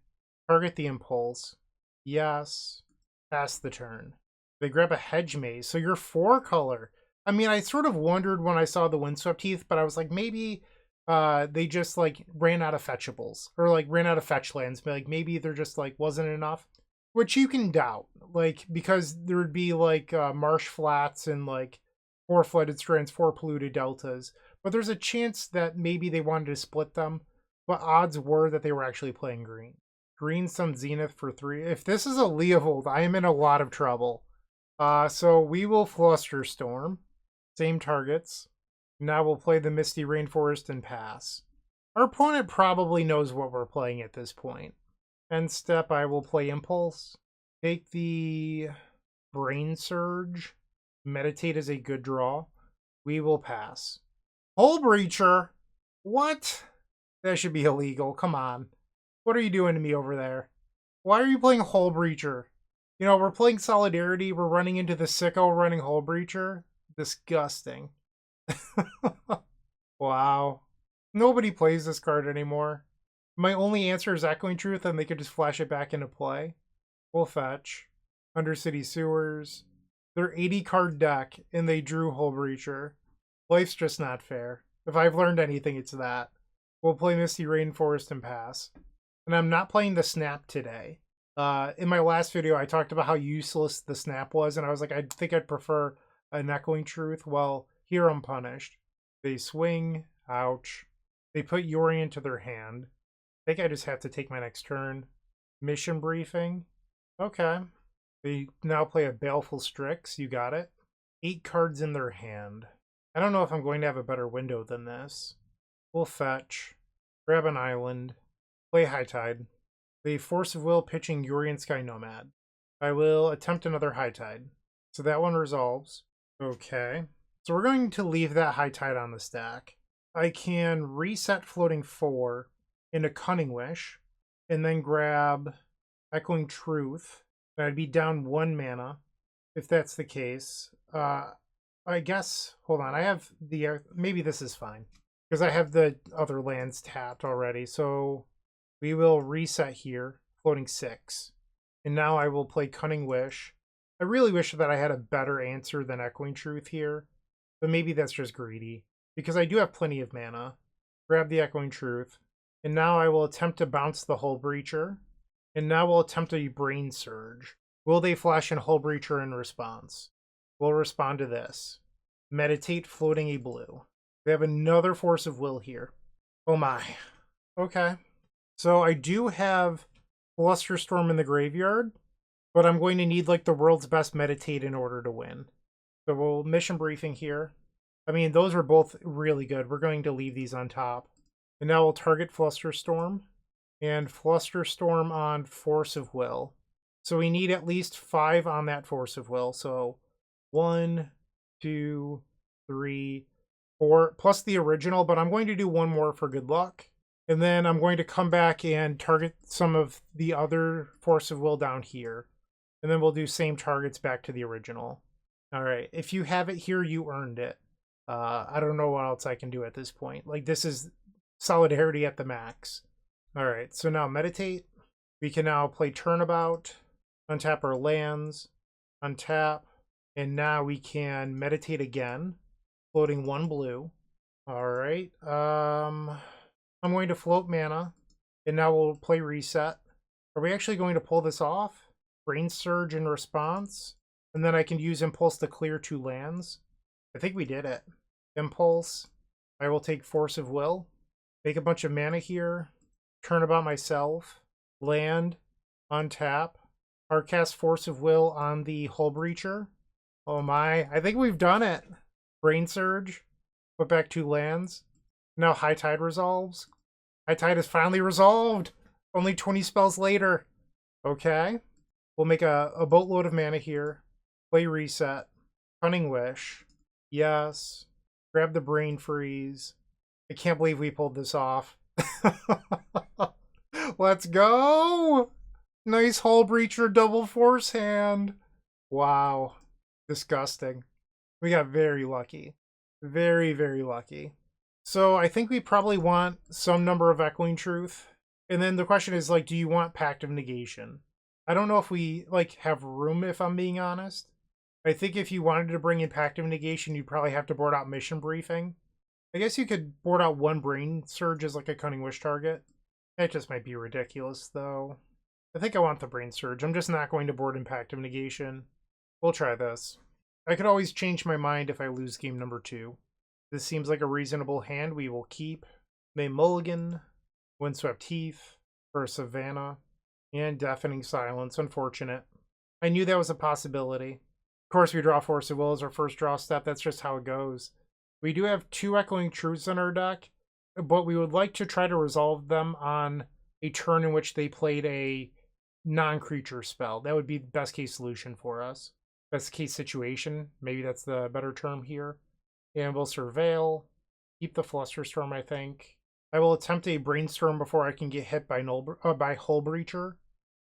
A: Target the Impulse. Yes. Pass the turn. They grab a Hedge Maze. So you're 4-color. I mean, I sort of wondered when I saw the Windswept Heath, but I was like, maybe they just like ran out of fetchables. Or like ran out of fetch lands. Like maybe they're just like wasn't enough. Which you can doubt. Like, because there would be like Marsh Flats and like 4 Flooded Strands, 4 Polluted Deltas. But there's a chance that maybe they wanted to split them. But odds were that they were actually playing green. Green some Zenith for 3. If this is a Leovold, I am in a lot of trouble. So we will Flusterstorm. Same targets. Now we'll play the Misty Rainforest and pass. Our opponent probably knows what we're playing at this point. End step, I will play Impulse. Take the Brain Surge. Meditate is a good draw. We will pass. Hull Breacher? What? That should be illegal. Come on. What are you doing to me over there? Why are you playing Hull Breacher? You know, we're playing Solidarity. We're running into the sicko running Hull Breacher. Disgusting. Wow. Nobody plays this card anymore. My only answer is Echoing Truth, and they could just flash it back into play. We'll fetch. Undercity Sewers. They're 80-card deck, and they drew Hull Breacher. Life's just not fair. If I've learned anything, it's that. We'll play Misty Rainforest and pass. And I'm not playing the Snap today. In my last video, I talked about how useless the Snap was, and I was like, I think I'd prefer an Echoing Truth. Well, here I'm punished. They swing. Ouch. They put Yorion to their hand. I think I just have to take my next turn. Mission Briefing. Okay. They now play a Baleful Strix. You got it. 8 cards in their hand. I don't know if I'm going to have a better window than this. We'll fetch. Grab an island. Play High Tide. The Force of Will pitching Yorion Sky Nomad. I will attempt another High Tide. So that one resolves. Okay. So we're going to leave that High Tide on the stack. I can reset Floating 4 into Cunning Wish. And then grab Echoing Truth. I'd be down 1 mana. If that's the case. I guess, hold on. I have the, maybe this is fine. Because I have the other lands tapped already. So we will reset here, floating 6. And now I will play Cunning Wish. I really wish that I had a better answer than Echoing Truth here. But maybe that's just greedy. Because I do have plenty of mana. Grab the Echoing Truth. And now I will attempt to bounce the Hull Breacher. And now we'll attempt a Brain Surge. Will they flash in Hull Breacher in response? We'll respond to this. Meditate, floating a blue. We have another Force of Will here. Oh my. Okay. So I do have Flusterstorm in the graveyard, but I'm going to need like the world's best Meditate in order to win. So we'll Mission Briefing here. I mean, those are both really good. We're going to leave these on top. And now we'll target Flusterstorm. And Flusterstorm on Force of Will. So we need at least 5 on that Force of Will. So 1, 2, 3, 4, plus the original, but I'm going to do 1 more for good luck. And then I'm going to come back and target some of the other Force of Will down here. And then we'll do same targets back to the original. All right, if you have it here, you earned it. I don't know what else I can do at this point. Like, this is Solidarity at the max. All right, so now Meditate. We can now play Turnabout, untap our lands, untap, and now we can Meditate again, floating 1 blue. All right, I'm going to float mana, and now we'll play Reset. Are we actually going to pull this off? Brain Surge in response, and then I can use Impulse to clear 2 lands. I think we did it. Impulse. I will take Force of Will, make a bunch of mana here, Turnabout myself, land, untap, hardcast Force of Will on the Hull Breacher. Oh my, I think we've done it. Brain Surge, put back 2 lands. Now High Tide resolves. High Tide is finally resolved. Only 20 spells later. Okay. We'll make a boatload of mana here. Play reset. Cunning Wish. Yes. Grab the Brain Freeze. I can't believe we pulled this off. Let's go! Nice Hull Breacher double force hand. Wow. Disgusting. We got very lucky. Very, very lucky. So I think we probably want some number of Echoing Truth. And then the question is, like, do you want Pact of Negation? I don't know if we, like, have room, if I'm being honest. I think if you wanted to bring in Pact of Negation, you'd probably have to board out Mission Briefing. I guess you could board out one Brain Surge as, like, a Cunning Wish target. That just might be ridiculous, though. I think I want the Brain Surge. I'm just not going to board in Pact of Negation. We'll try this. I could always change my mind if I lose game number 2. This seems like a reasonable hand. We will keep May Mulligan, Windswept Heath, for Savannah, and Deafening Silence. Unfortunate. I knew that was a possibility. Of course, we draw Force of Will as our first draw step. That's just how it goes. We do have 2 Echoing Truths in our deck, but we would like to try to resolve them on a turn in which they played a non-creature spell. That would be the best case solution for us. Best case situation. Maybe that's the better term here. And we'll Surveil. Keep the Flusterstorm, I think. I will attempt a Brainstorm before I can get hit by Hull Breacher.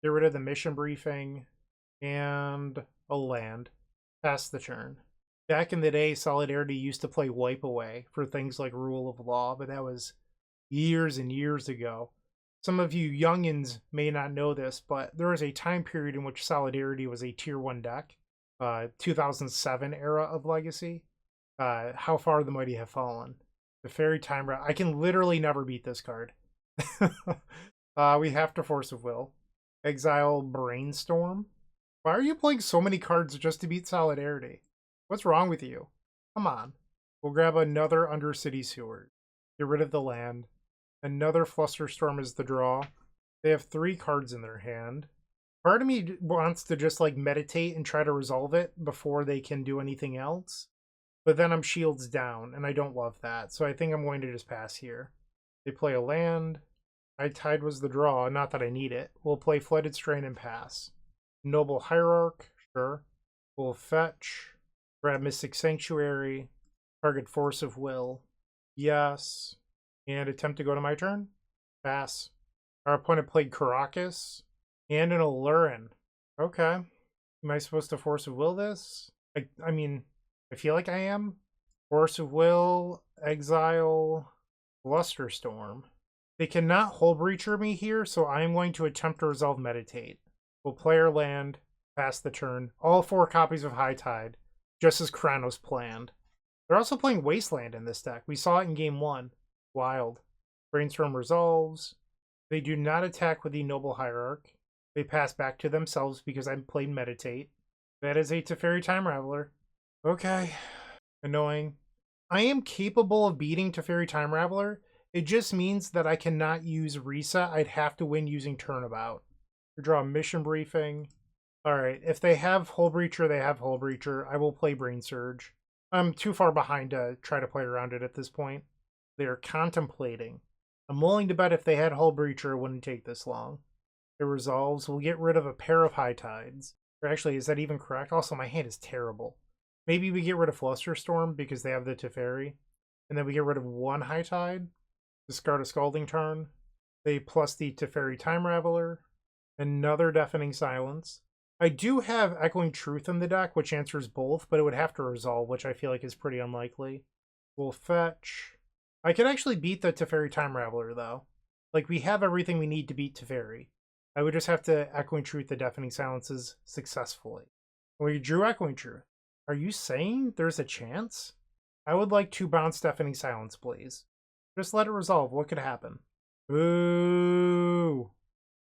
A: Get rid of the Mission Briefing. And a land. Pass the turn. Back in the day, Solidarity used to play Wipe Away for things like Rule of Law, but that was years and years ago. Some of you youngins may not know this, but there was a time period in which Solidarity was a Tier 1 deck. 2007 era of Legacy. How far the mighty have fallen. The Fairy Time I can literally never beat this card. We have to Force of Will. Exile Brainstorm. Why are you playing so many cards just to beat Solidarity? What's wrong with you? Come on. We'll grab another Undercity Sewer. Get rid of the land. Another Flusterstorm is the draw. They have 3 cards in their hand. Part of me wants to just, like, meditate and try to resolve it before they can do anything else. But then I'm shields down, and I don't love that. So I think I'm going to just pass here. They play a land. High Tide was the draw, not that I need it. We'll play Flooded Strain and pass. Noble Hierarch, sure. We'll fetch. Grab Mystic Sanctuary. Target Force of Will. Yes. And attempt to go to my turn. Pass. Our opponent played Caracas. And an Alurin. Okay. Am I supposed to Force of Will this? I mean, I feel like I am. Force of Will, Exile, Flusterstorm. They cannot Hull Breacher me here, so I'm going to attempt to resolve Meditate. We'll play our land, pass the turn. All 4 copies of High Tide, just as Kranos planned. They're also playing Wasteland in this deck. We saw it in game 1. Wild. Brainstorm resolves. They do not attack with the Noble Hierarch. They pass back to themselves because I played Meditate. That is a Teferi Time Raveler. Okay. Annoying. I am capable of beating Teferi Time Raveler. It just means that I cannot use Reset. I'd have to win using Turnabout. We draw a Mission Briefing. Alright, if they have Hull Breacher, they have Hull Breacher. I will play Brain Surge. I'm too far behind to try to play around it at this point. They are contemplating. I'm willing to bet if they had Hull Breacher, it wouldn't take this long. It resolves. We'll get rid of a pair of High Tides. Or actually, is that even correct? Also, my hand is terrible. Maybe we get rid of Flusterstorm because they have the Teferi. And then we get rid of 1 High Tide. Discard a Scalding Tarn. They plus the Teferi Time Raveler. Another Deafening Silence. I do have Echoing Truth in the deck, which answers both, but it would have to resolve, which I feel like is pretty unlikely. We'll fetch. I could actually beat the Teferi Time Raveler, though. Like, we have everything we need to beat Teferi. I would just have to Echoing Truth the Deafening Silences successfully. We drew Echoing Truth. Are you saying there's a chance? I would like to bounce Deafening Silence, please. Just let it resolve. What could happen? Ooh.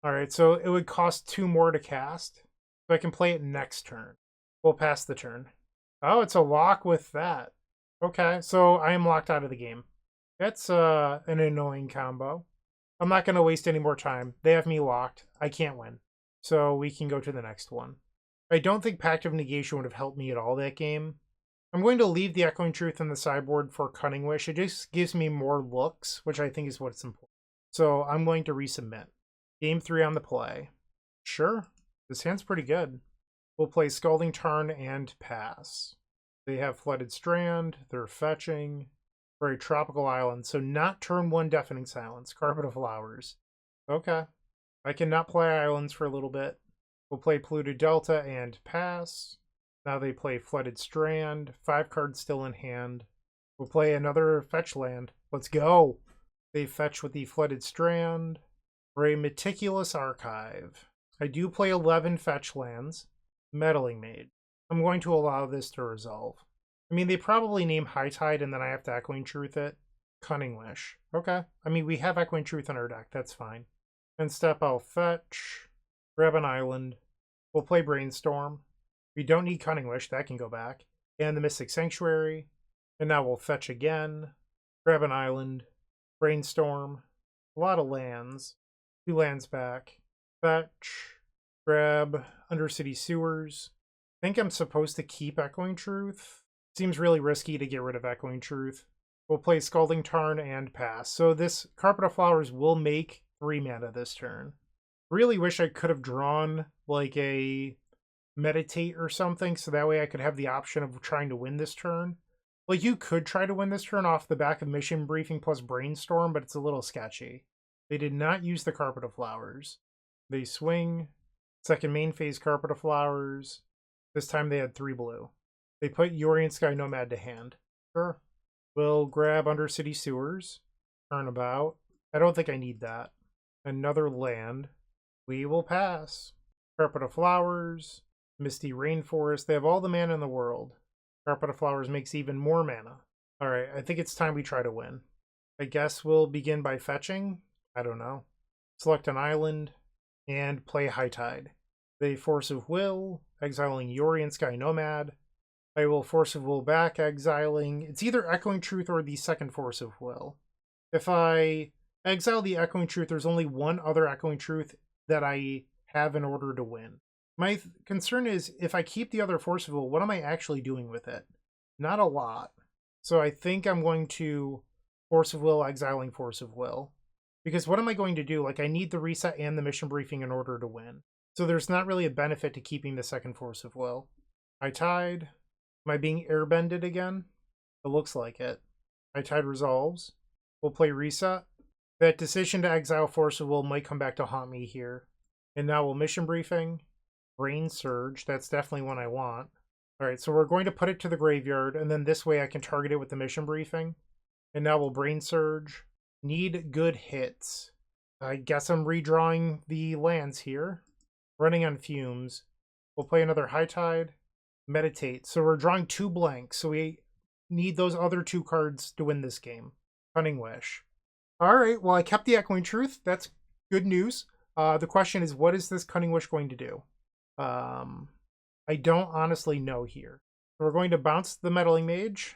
A: Alright, so it would cost 2 more to cast. So I can play it next turn. We'll pass the turn. Oh, it's a lock with that. Okay, so I am locked out of the game. That's an annoying combo. I'm not going to waste any more time. They have me locked. I can't win. So we can go to the next one. I don't think Pact of Negation would have helped me at all that game. I'm going to leave the Echoing Truth in the sideboard for Cunning Wish. It just gives me more looks, which I think is what's important. So I'm going to resubmit. Game 3 on the play. Sure. This hand's pretty good. We'll play Scalding Tarn and pass. They have Flooded Strand, they're fetching. For a tropical island, so not turn 1 Deafening Silence. Carpet of Flowers. Okay. I cannot play islands for a little bit. We'll play Polluted Delta and pass. Now they play Flooded Strand. 5 cards still in hand. We'll play another fetch land. Let's go! They fetch with the Flooded Strand. For a Meticulous Archive. I do play 11 fetch lands. Meddling Mage. I'm going to allow this to resolve. I mean, they probably name High Tide and then I have to Echoing Truth it. Cunning Wish. Okay. I mean, we have Echoing Truth in our deck. That's fine. And step, I'll fetch. Grab an island. We'll play Brainstorm. We don't need Cunning Wish. That can go back. And the Mystic Sanctuary. And now we'll fetch again. Grab an island. Brainstorm. A lot of lands. 2 lands back. Fetch. Grab Undercity Sewers. I think I'm supposed to keep Echoing Truth. Seems really risky to get rid of Echoing Truth. We'll play Scalding Tarn and pass. So this Carpet of Flowers will make 3 mana this turn. Really wish I could have drawn like a Meditate or something, so that way I could have the option of trying to win this turn. Like, you could try to win this turn off the back of Mission Briefing plus Brainstorm, but it's a little sketchy. They did not use the Carpet of Flowers. They swing. Second main phase Carpet of Flowers. This time they had 3 blue. They put Yorion Sky Nomad to hand. Sure. We'll grab Undercity Sewers. Turnabout. I don't think I need that. Another land. We will pass. Carpet of Flowers. Misty Rainforest. They have all the mana in the world. Carpet of Flowers makes even more mana. Alright, I think it's time we try to win. I guess we'll begin by fetching. I don't know. Select an island. And play High Tide. They Force of Will. Exiling Yorion Sky Nomad. I will Force of Will back, exiling. It's either Echoing Truth or the second Force of Will. If I exile the Echoing Truth, there's only one other Echoing Truth that I have in order to win. My concern is, if I keep the other Force of Will, what am I actually doing with it? Not a lot. So I think I'm going to Force of Will, exiling Force of Will. Because what am I going to do? Like, I need the reset and the Mission Briefing in order to win. So there's not really a benefit to keeping the second Force of Will. High Tide. Am I being airbended again? It looks like it. High Tide resolves. We'll play Reset. That decision to exile Force of Will might come back to haunt me here. And now we'll Mission Briefing. Brain Surge. That's definitely one I want. Alright, so we're going to put it to the graveyard, and then this way I can target it with the Mission Briefing. And now we'll Brain Surge. Need good hits. I guess I'm redrawing the lands here. Running on fumes. We'll play another High Tide. Meditate. So we're drawing 2 blanks, so we need those other 2 cards to win this game. Cunning Wish. Alright, well I kept the Echoing Truth. That's good news. The question is, what is this Cunning Wish going to do? I don't honestly know here. So we're going to bounce the Meddling Mage,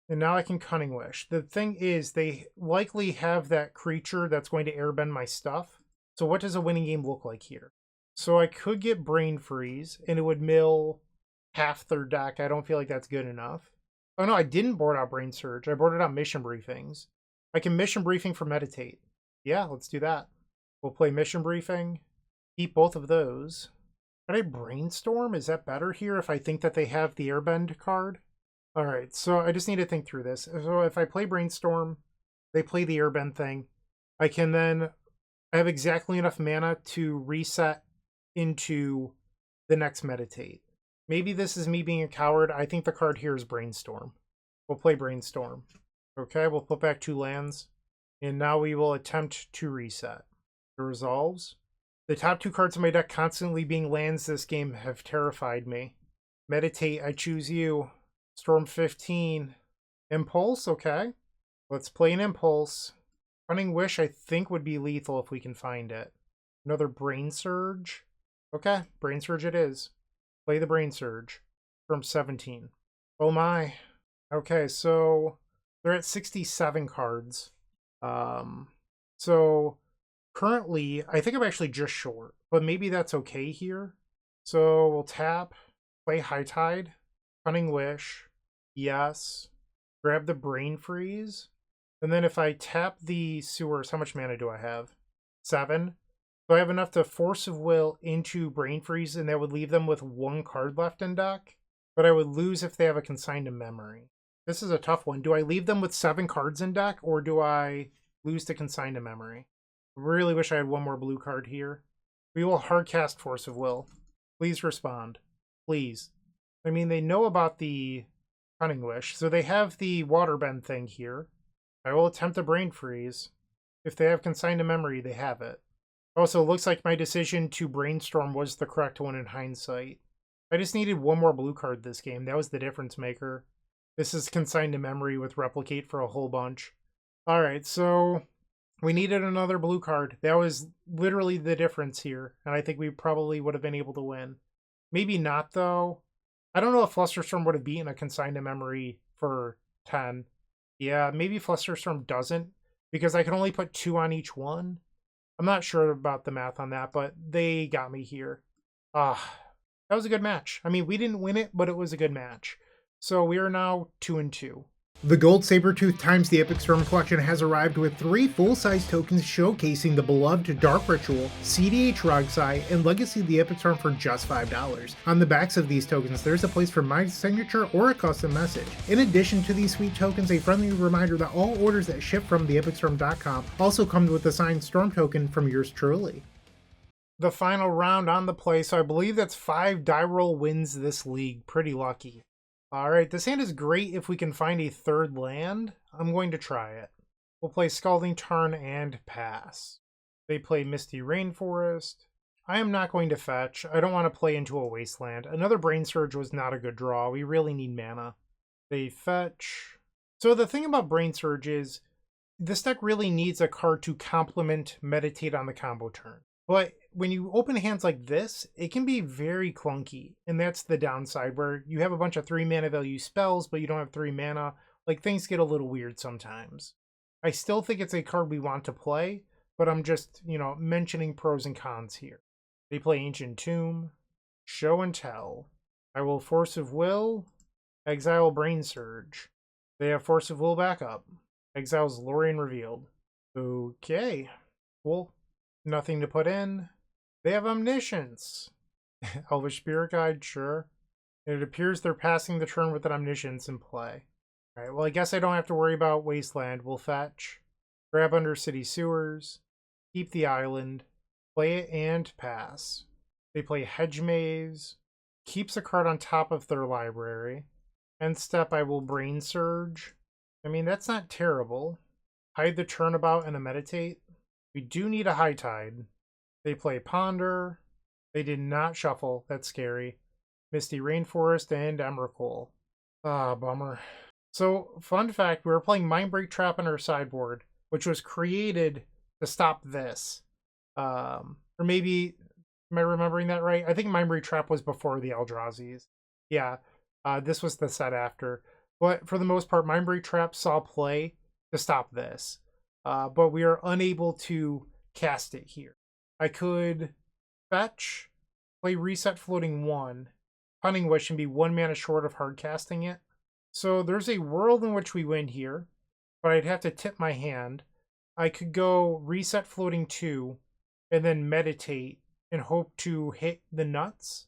A: and now I can Cunning Wish. The thing is, they likely have that creature that's going to airbend my stuff. So what does a winning game look like here? So I could get Brain Freeze, and it would mill half their deck. I don't feel like that's good enough. Oh no, I didn't board out Brain Surge. I boarded out Mission Briefings. I can Mission Briefing for Meditate. Yeah, let's do that. We'll play Mission Briefing. Keep both of those. Can I Brainstorm? Is that better here if I think that they have the Airbend card? Alright, so I just need to think through this. So if I play Brainstorm, they play the Airbend thing. I can then... I have exactly enough mana to reset into the next Meditate. Maybe this is me being a coward. I think the card here is Brainstorm. We'll play Brainstorm. Okay, we'll put back 2 lands. And now we will attempt to reset. It resolves. The top 2 cards in my deck constantly being lands this game have terrified me. Meditate, I choose you. Storm 15. Impulse, okay. Let's play an Impulse. Cunning Wish, I think, would be lethal if we can find it. Another Brain Surge. Okay, Brain Surge it is. Play the Brain Surge. From 17. Oh my. Okay, so they're at 67 cards. So currently, I think I'm actually just short, but maybe that's okay here. So we'll tap, play High Tide, Cunning Wish, yes, grab the Brain Freeze, and then if I tap the Sewers, how much mana do I have? 7. So I have enough to Force of Will into Brain Freeze, and that would leave them with 1 card left in deck. But I would lose if they have a Consign to Memory. This is a tough one. Do I leave them with 7 cards in deck, or do I lose to Consign to Memory? I really wish I had 1 more blue card here. We will hardcast Force of Will. Please respond. Please. I mean, they know about the Cunning Wish, so they have the Waterbend thing here. I will attempt a Brain Freeze. If they have Consign to Memory, they have it. Also, it looks like my decision to Brainstorm was the correct one in hindsight. I just needed 1 more blue card this game. That was the difference maker. This is Consign to Memory with Replicate for a whole bunch. Alright, so we needed another blue card. That was literally the difference here, and I think we probably would have been able to win. Maybe not, though. I don't know if Flusterstorm would have beaten a Consign to Memory for 10. Yeah, maybe Flusterstorm doesn't, because I can only put 2 on each one. I'm not sure about the math on that, but they got me here. That was a good match. I mean, we didn't win it, but it was a good match. So we are now 2-2. The Gold Sabertooth times the Epic Storm collection has arrived with 3 full-size tokens showcasing the beloved Dark Ritual, CDH Rogsai, and Legacy of the Epic Storm for just $5. On the backs of these tokens, there's a place for my signature or a custom message. In addition to these sweet tokens, a friendly reminder that all orders that ship from theepicstorm.com also come with a signed Storm token from yours truly. The final round on the play, so I believe that's 5 die roll wins this league. Pretty lucky. Alright, this hand is great if we can find a 3rd land. I'm going to try it. We'll play Scalding Tarn and pass. They play Misty Rainforest. I am not going to fetch. I don't want to play into a Wasteland. Another Brain Surge was not a good draw. We really need mana. They fetch. So the thing about Brain Surge is this deck really needs a card to complement Meditate on the combo turn. But when you open hands like this, it can be very clunky. And that's the downside, where you have a bunch of 3 mana value spells, but you don't have 3 mana. Like, things get a little weird sometimes. I still think it's a card we want to play, but I'm just, mentioning pros and cons here. They play Ancient Tomb, Show and Tell. I will Force of Will, exile Brain Surge. They have Force of Will backup. Exiles Lorien Revealed. Okay, cool. Nothing to put in. They have Omniscience. Elvish Spirit Guide, sure. It appears they're passing the turn with an Omniscience in play. Alright, well, I guess I don't have to worry about Wasteland. We'll fetch. Grab Undercity Sewers. Keep the island. Play it and pass. They play Hedge Maze. Keeps a card on top of their library. End step, I will Brain Surge. I mean, that's not terrible. Hide the Turnabout and a Meditate. We do need a High Tide. They play Ponder. They did not shuffle. That's scary. Misty Rainforest and Emrakul. Bummer. So, fun fact, we were playing Mindbreak Trap on our sideboard, which was created to stop this. Or maybe, am I remembering that right? I think Mindbreak Trap was before the Eldrazi's. Yeah, this was the set after. But for the most part, Mindbreak Trap saw play to stop this. But we are unable to cast it here. I could fetch, play Reset Floating 1, Cunning Wish, and be 1 mana short of hard casting it. So there's a world in which we win here, but I'd have to tip my hand. I could go Reset Floating 2, and then Meditate, and hope to hit the nuts.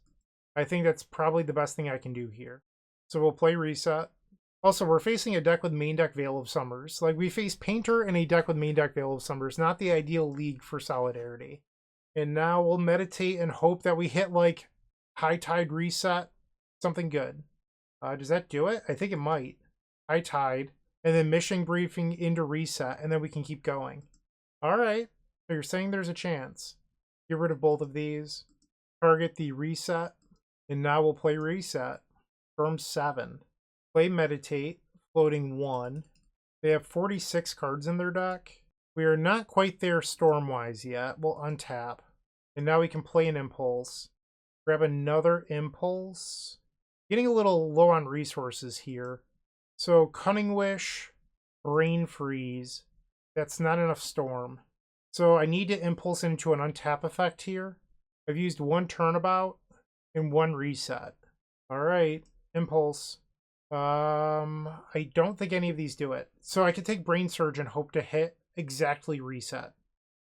A: I think that's probably the best thing I can do here. So we'll play Reset. Also, we're facing a deck with main deck Veil of Summers. Like, we face Painter and a deck with main deck Veil of Summers. Not the ideal league for Solidarity. And now we'll Meditate and hope that we hit, like, High Tide Reset. Something good. Does that do it? I think it might. High Tide. And then Mission Briefing into Reset. And then we can keep going. Alright. So you're saying there's a chance. Get rid of both of these. Target the Reset. And now we'll play Reset. Firm 7. Play Meditate, floating 1. They have 46 cards in their deck. We are not quite there storm-wise yet. We'll untap. And now we can play an Impulse. Grab another Impulse. Getting a little low on resources here. So Cunning Wish, Brain Freeze. That's not enough Storm. So I need to Impulse into an untap effect here. I've used 1 Turnabout and 1 Reset. Alright, Impulse. I don't think any of these do it. So I could take Brain Surge and hope to hit exactly Reset.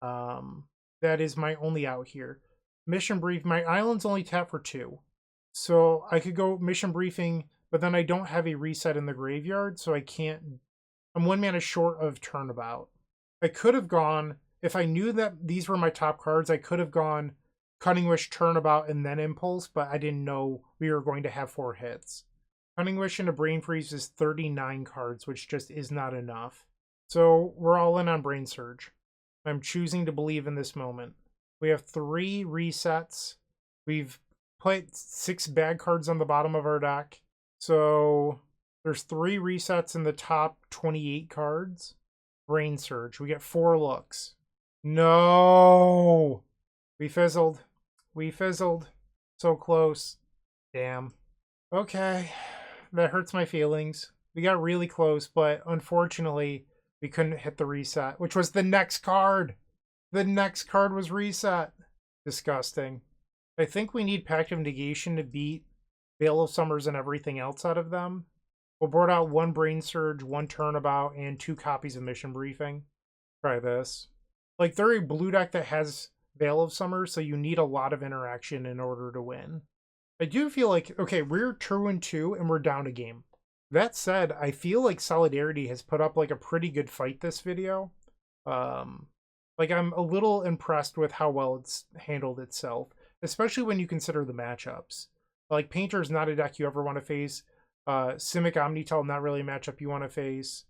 A: That That is my only out here. Mission brief. My island's only tapped for 2. So I could go mission briefing, but then I don't have a reset in the graveyard, so I can't. I'm 1 mana short of turnabout. I could have gone, if I knew that these were my top cards, I could have gone Cunning Wish, Turnabout, and then Impulse, but I didn't know we were going to have 4 hits. Cunning Wish into Brain Freeze is 39 cards, which just is not enough. So we're all in on Brain Surge. I'm choosing to believe in this moment. We have 3 resets. We've put 6 bad cards on the bottom of our deck. So there's 3 resets in the top 28 cards. Brain Surge. We get 4 looks. No! We fizzled. We fizzled. So close. Damn. Okay. That hurts my feelings. We got really close, but unfortunately, we couldn't hit the reset, which was the next card. The next card was reset. Disgusting. I think we need Pact of Negation to beat Veil of Summers and everything else out of them. We'll board out 1 Brain Surge, 1 Turnabout, and 2 copies of Mission Briefing. Try this. Like, they're a blue deck that has Veil of Summer, so you need a lot of interaction in order to win. I do feel like, okay, we're 2-2 and we're down a game. That said, I feel like Solidarity has put up like a pretty good fight this video. Like, I'm a little impressed with how well it's handled itself, especially when you consider the matchups. Like, Painter is not a deck you ever want to face. Simic Omnitel, not really a matchup you want to face.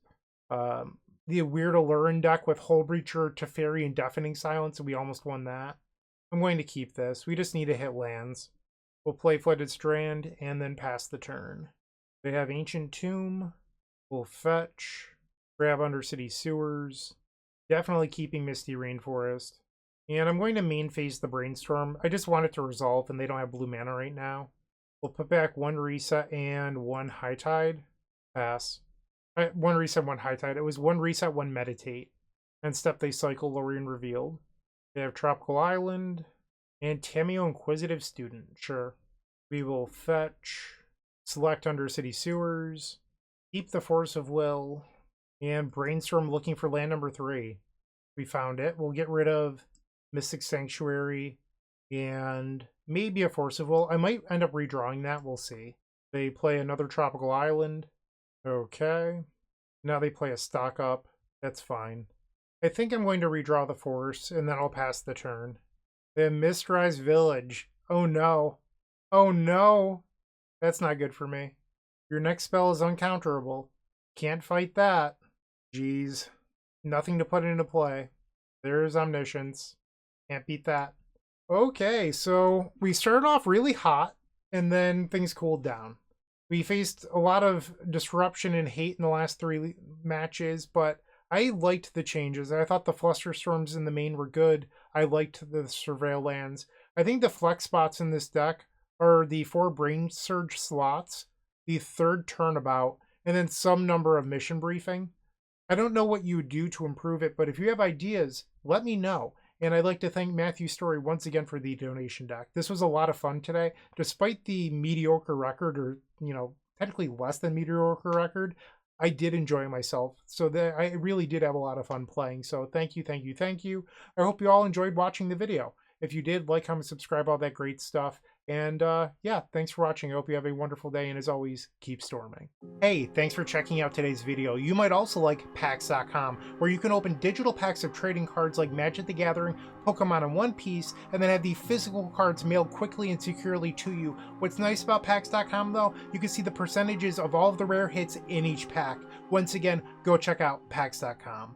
A: The Weird Allurin deck with Hull Breacher, Teferi, and Deafening Silence, and we almost won that. I'm going to keep this. We just need to hit lands. We'll play Flooded Strand, and then pass the turn. They have Ancient Tomb. We'll fetch. Grab Undercity Sewers. Definitely keeping Misty Rainforest. And I'm going to main phase the Brainstorm. I just want it to resolve, and they don't have blue mana right now. We'll put back 1 reset and 1 high tide. Pass. 1 reset, 1 high tide. It was 1 reset, 1 meditate. And step they cycle Lorien Revealed. They have Tropical Island and Tameo Inquisitive Student. Sure. We will fetch, select Undercity Sewers, keep the Force of Will, and Brainstorm looking for land number 3. We found it. We'll get rid of Mystic Sanctuary and maybe a Force of Will. I might end up redrawing that. We'll see. They play another Tropical Island. Okay. Now they play a stock up. That's fine. I think I'm going to redraw the Force, and then I'll pass the turn. They have Mistrise Village. Oh no. Oh no. That's not good for me. Your next spell is uncounterable. Can't fight that. Jeez. Nothing to put into play. There's Omniscience. Can't beat that. Okay, so we started off really hot, and then things cooled down. We faced a lot of disruption and hate in the last 3 matches, but I liked the changes. I thought the Flusterstorms in the main were good. I liked the Surveil lands. I think the flex spots in this deck are the 4 Brain Surge slots, the 3rd Turnabout, and then some number of Mission Briefing. I don't know what you would do to improve it, but if you have ideas, let me know. And I'd like to thank Matthew Story once again for the donation deck. This was a lot of fun today. Despite the mediocre record, or, technically less than mediocre record, I did enjoy myself. So I really did have a lot of fun playing. So thank you, thank you, thank you. I hope you all enjoyed watching the video. If you did, like, comment, subscribe, all that great stuff. And yeah, thanks for watching. I hope you have a wonderful day, and as always, keep storming. Hey, thanks for checking out today's video. You might also like packs.com, where you can open digital packs of trading cards like Magic the Gathering, Pokemon, and One Piece, and then have the physical cards mailed quickly and securely to you. What's nice about packs.com though, you can see the percentages of all of the rare hits in each pack. Once again, go check out packs.com.